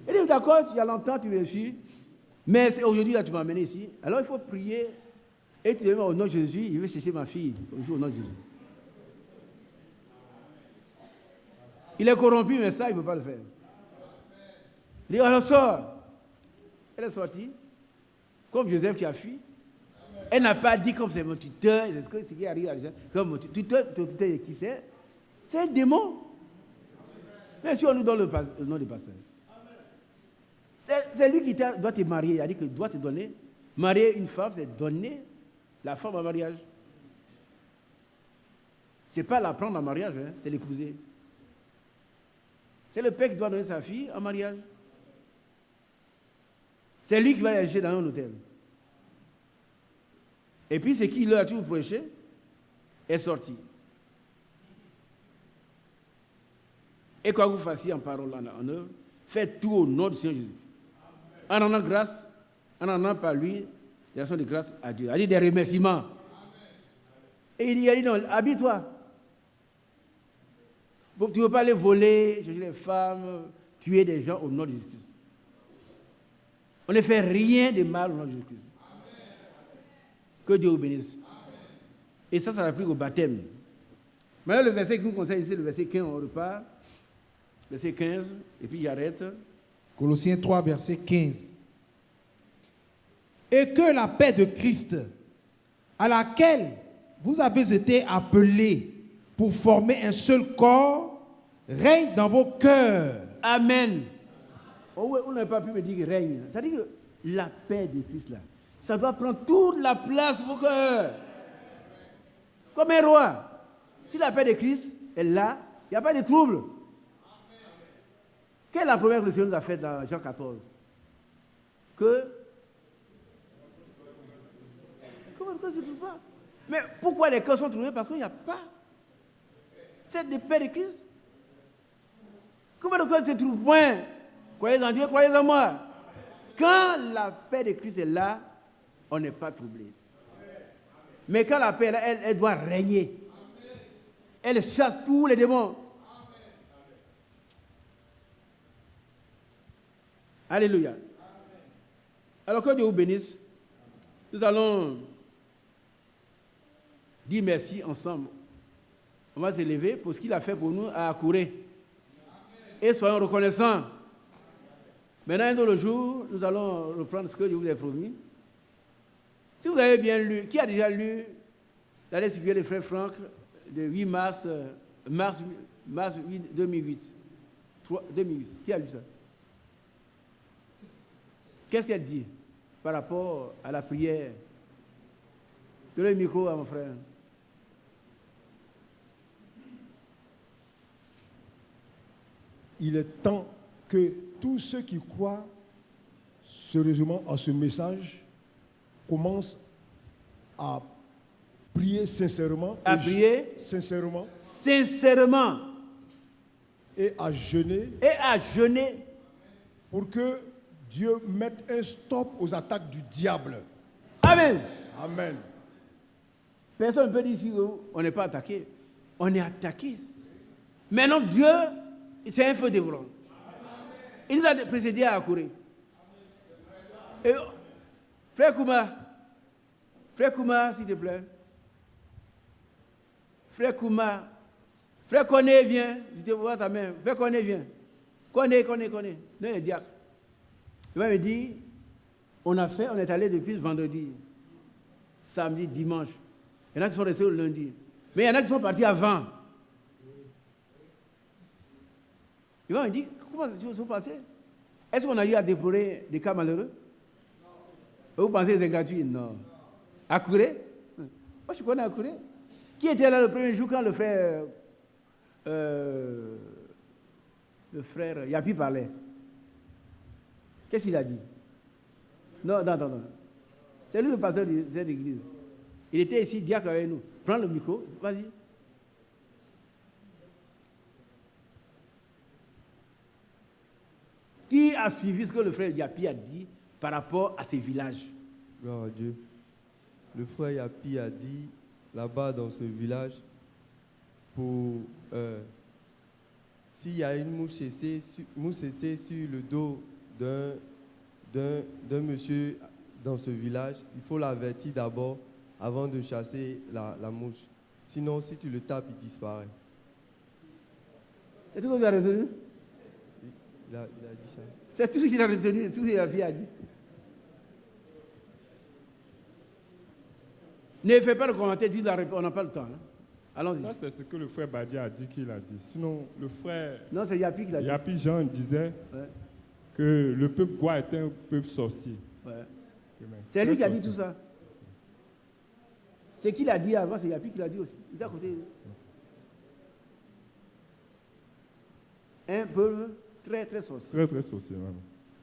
Elle dit, d'accord, il y a longtemps, tu me suis. Mais aujourd'hui, là, tu m'as amené ici. Alors, il faut prier. Et tu dis, au nom de Jésus, je vais chercher ma fille. Au nom de Jésus. Il est corrompu, mais ça, il ne peut pas le faire. Il dit, alors sors. Elle est sortie, comme Joseph qui a fui. Elle n'a pas dit comme c'est mon tuteur, c'est ce qui arrive à les gens. Comme mon tuteur, qui c'est? C'est un démon. Mais si on nous donne le nom du pasteur. C'est lui qui doit te marier. Il a dit qu'il doit te donner. Marier une femme, c'est donner la femme en mariage. Ce n'est pas la prendre en mariage, hein, c'est l'épouser. C'est le père qui doit donner sa fille en mariage. C'est lui qui va la chercher dans un hôtel. Et puis, ce qui leur a toujours prêché est sorti. Et quoi que vous fassiez en parole, en œuvre, faites tout au nom du Seigneur Jésus. En rendant grâce, en rendant par lui, des actions de grâce à Dieu. Il a dit des remerciements. Et il a dit non, habille-toi. Tu ne veux pas aller voler, chercher les femmes, tuer des gens au nom de Jésus-Christ. On ne fait rien de mal au nom de Jésus-Christ. Que Dieu vous bénisse. Et ça s'applique au baptême. Maintenant, le verset qui nous conseille ici, le verset 15, on repart. Verset 15, et puis j'arrête. Colossiens 3, verset 15. Et que la paix de Christ, à laquelle vous avez été appelés pour former un seul corps, règne dans vos cœurs. Amen. On n'a pas pu me dire règne. Ça dit que la paix de Christ, là, ça doit prendre toute la place de vos cœurs. Comme un roi. Si la paix de Christ est là, il n'y a pas de trouble. Quelle est la promesse que le Seigneur nous a faite dans Jean 14? Comment le cœur ne se trouve pas? Mais pourquoi les cœurs sont trouvés? Parce qu'il n'y a pas cette de paix de Christ. Comment le cœur ne se trouve point? Croyez en Dieu, croyez en moi. Quand la paix de Christ est là, on n'est pas troublé. Mais quand la paix est là, elle doit régner. Elle chasse tous les démons. Alléluia. Alors que Dieu vous bénisse, nous allons dire merci ensemble. On va s'élever pour ce qu'il a fait pour nous à Akouré. Et soyons reconnaissants. Maintenant, un autre jour, nous allons reprendre ce que Dieu vous a promis. Si vous avez bien lu, qui a déjà lu la lettre circulaire de Frère Franck de 8 mars 2008 Qui a lu ça? Qu'est-ce qu'elle dit par rapport à la prière? Donnez le micro à mon frère. Il est temps que tous ceux qui croient sérieusement à ce message commencent à prier sincèrement. À prier sincèrement. Sincèrement. Et à jeûner. Et à jeûner. Pour que Dieu mette un stop aux attaques du diable. Amen. Amen. Personne ne peut dire ici qu'on n'est pas attaqué. On est attaqué. Maintenant, Dieu, c'est un feu dévorant. Il nous a précédé à Akouré. Et Frère Kouma, s'il te plaît. Frère Kouma. Frère Koné, viens. Je te vois ta main. Frère Koné, viens. Koné. Non, il est diacre. Il va me dire, on est allé depuis vendredi, samedi, dimanche. Il y en a qui sont restés le lundi. Mais il y en a qui sont partis avant. Il va me dire, comment ils sont passés? Est-ce qu'on a eu à déplorer des cas malheureux? Vous pensez que c'est gratuit? Non. Akouré? Moi, je connais Akouré. Qui était là le premier jour quand le frère Yapi parlait? Qu'est-ce qu'il a dit? Non. C'est lui le pasteur de cette église. Il était ici, diacre avec nous. Prends le micro, vas-y. Qui a suivi ce que le frère Yapi a dit par rapport à ces villages? Gloire à Dieu. Le frère Yapi a dit, là-bas dans ce village, pour s'il y a une mouche cessée sur le dos d'un monsieur dans ce village, il faut l'avertir d'abord avant de chasser la mouche. Sinon, si tu le tapes, il disparaît. C'est tout ce qu'il a retenu. Il a dit ça. C'est tout ce qu'il a retenu, tout ce qu'il a dit. Ne fais pas le commentaire, dis la réponse, on n'a pas le temps. Hein. Allons-y. Ça, c'est ce que le frère Badi a dit qu'il a dit. Sinon, le frère Non, c'est Yapi qui l'a dit. Yapi Jean disait Ouais. que le peuple Gwa était un peuple sorcier. Ouais. Amen. C'est lui qui a dit Sorcier. tout ça. C'est qu'il a dit avant, c'est Yapi qui l'a dit aussi. Il est à côté. Un peuple très, très sorcier. Très, très sorcier. Même.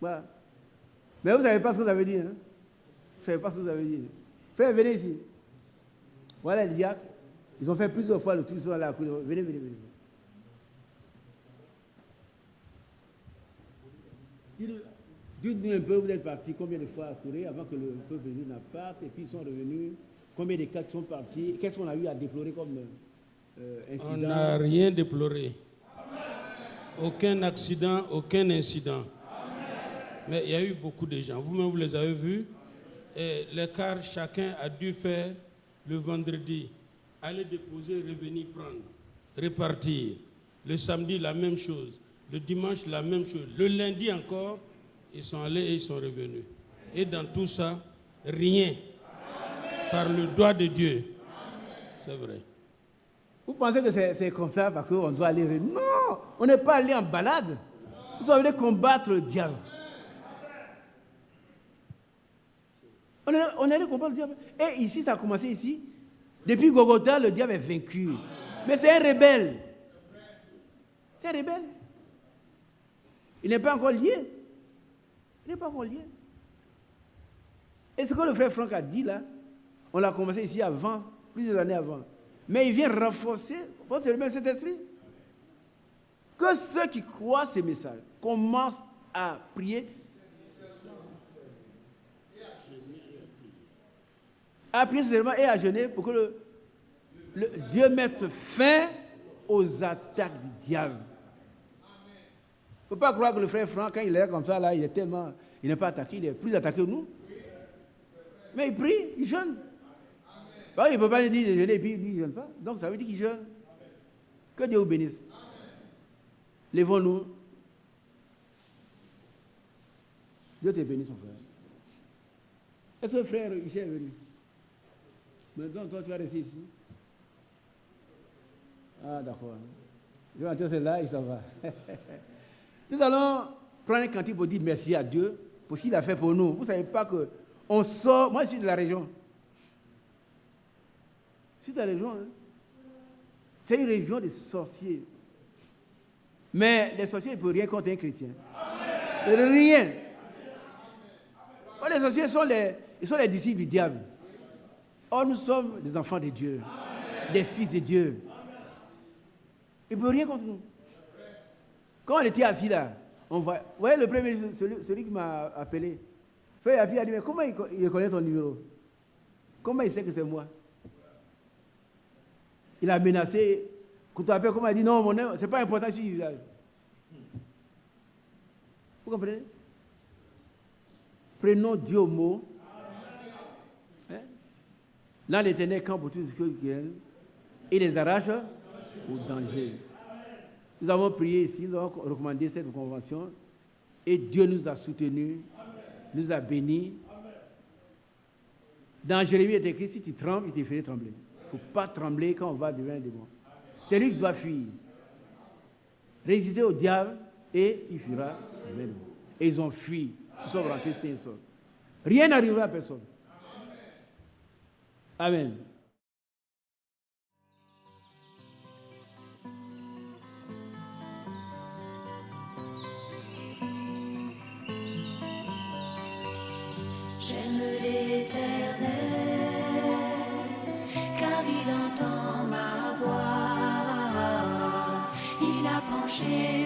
Voilà. Mais vous ne savez pas ce que vous avez dit. Hein? Vous ne savez pas ce que vous avez dit. Frère, venez ici. Voilà les diacres. Ils ont fait plusieurs fois le tour, ils sont là à côté. Venez, venez, venez. Dites-nous un peu, vous êtes partis combien de fois à courir avant que le peuple Jésus n'a pas, et puis ils sont revenus. Combien de cas qui sont partis? Qu'est-ce qu'on a eu à déplorer comme incident? On n'a rien déploré. Aucun accident, aucun incident. Mais il y a eu beaucoup de gens. Vous-même, vous les avez vus. Et l'écart, chacun a dû faire le vendredi. Aller déposer, revenir prendre. Repartir. Le samedi, la même chose. Le dimanche, la même chose. Le lundi encore, ils sont allés et ils sont revenus. Et dans tout ça, rien. Par le doigt de Dieu. C'est vrai. Vous pensez que c'est comme ça parce qu'on doit aller... Non, on n'est pas allé en balade. Nous sommes allés combattre le diable. On est allé combattre le diable. Et ici, ça a commencé ici. Depuis Golgotha, le diable est vaincu. Mais c'est un rebelle. C'est un rebelle. Il n'est pas encore lié. Il n'est pas encore lié. Et ce que le frère Franck a dit là, on l'a commencé ici avant, plusieurs années avant. Mais il vient renforcer, c'est le même Saint-Esprit. Que ceux qui croient ces messages commencent à prier. À prier seulement et à jeûner pour que le Dieu mette fin aux attaques du diable. Il ne faut pas croire que le frère Franck, quand il est comme ça, là, il n'est pas attaqué, il est plus attaqué que nous. Mais il prie, il jeûne. Bah, il ne peut pas lui dire de jeûner et puis il ne jeûne pas. Donc ça veut dire qu'il jeûne. Que Dieu vous bénisse. Lèvons-nous. Dieu te bénisse, son frère. Est-ce que le frère Michel est venu? Maintenant, toi, tu vas rester ici. Ah, d'accord. Je vais entrer celle-là, il s'en va. Nous allons prendre un cantique pour dire merci à Dieu pour ce qu'il a fait pour nous. Vous ne savez pas qu'on sort... Moi, je suis de la région. Je suis de la région. Hein. C'est une région de sorciers. Mais les sorciers ne peuvent rien contre un chrétien. Rien. Les sorciers sont les disciples du diable. Or, nous sommes des enfants de Dieu, des fils de Dieu. Il ne peut rien contre nous. Quand on était assis là, on voit. Vous voyez le premier, celui qui m'a appelé. Frère Yapi a dit, mais comment il connaît ton numéro? Comment il sait que c'est moi? Il a menacé. Quand tu appelles, comment il dit, non, mon nom, ce n'est pas important, je suis du village. Vous comprenez? Prenons Dieu au mot. Hein? Là, l'Éternel campe pour tout ce qu'il aime. Il les arrache au danger. Nous avons prié ici, nous avons recommandé cette convention. Et Dieu nous a soutenus, nous a bénis. Dans Jérémie, il est écrit, si tu trembles, il te ferait trembler. Il ne faut pas trembler quand on va devant un démon. C'est lui qui doit fuir. Résister au diable et il fuira. Et ils ont fui. Ils sont rentrés sains et saufs. Rien n'arrivera à personne. Amen. J'aime l'Éternel, car il entend ma voix. Il a penché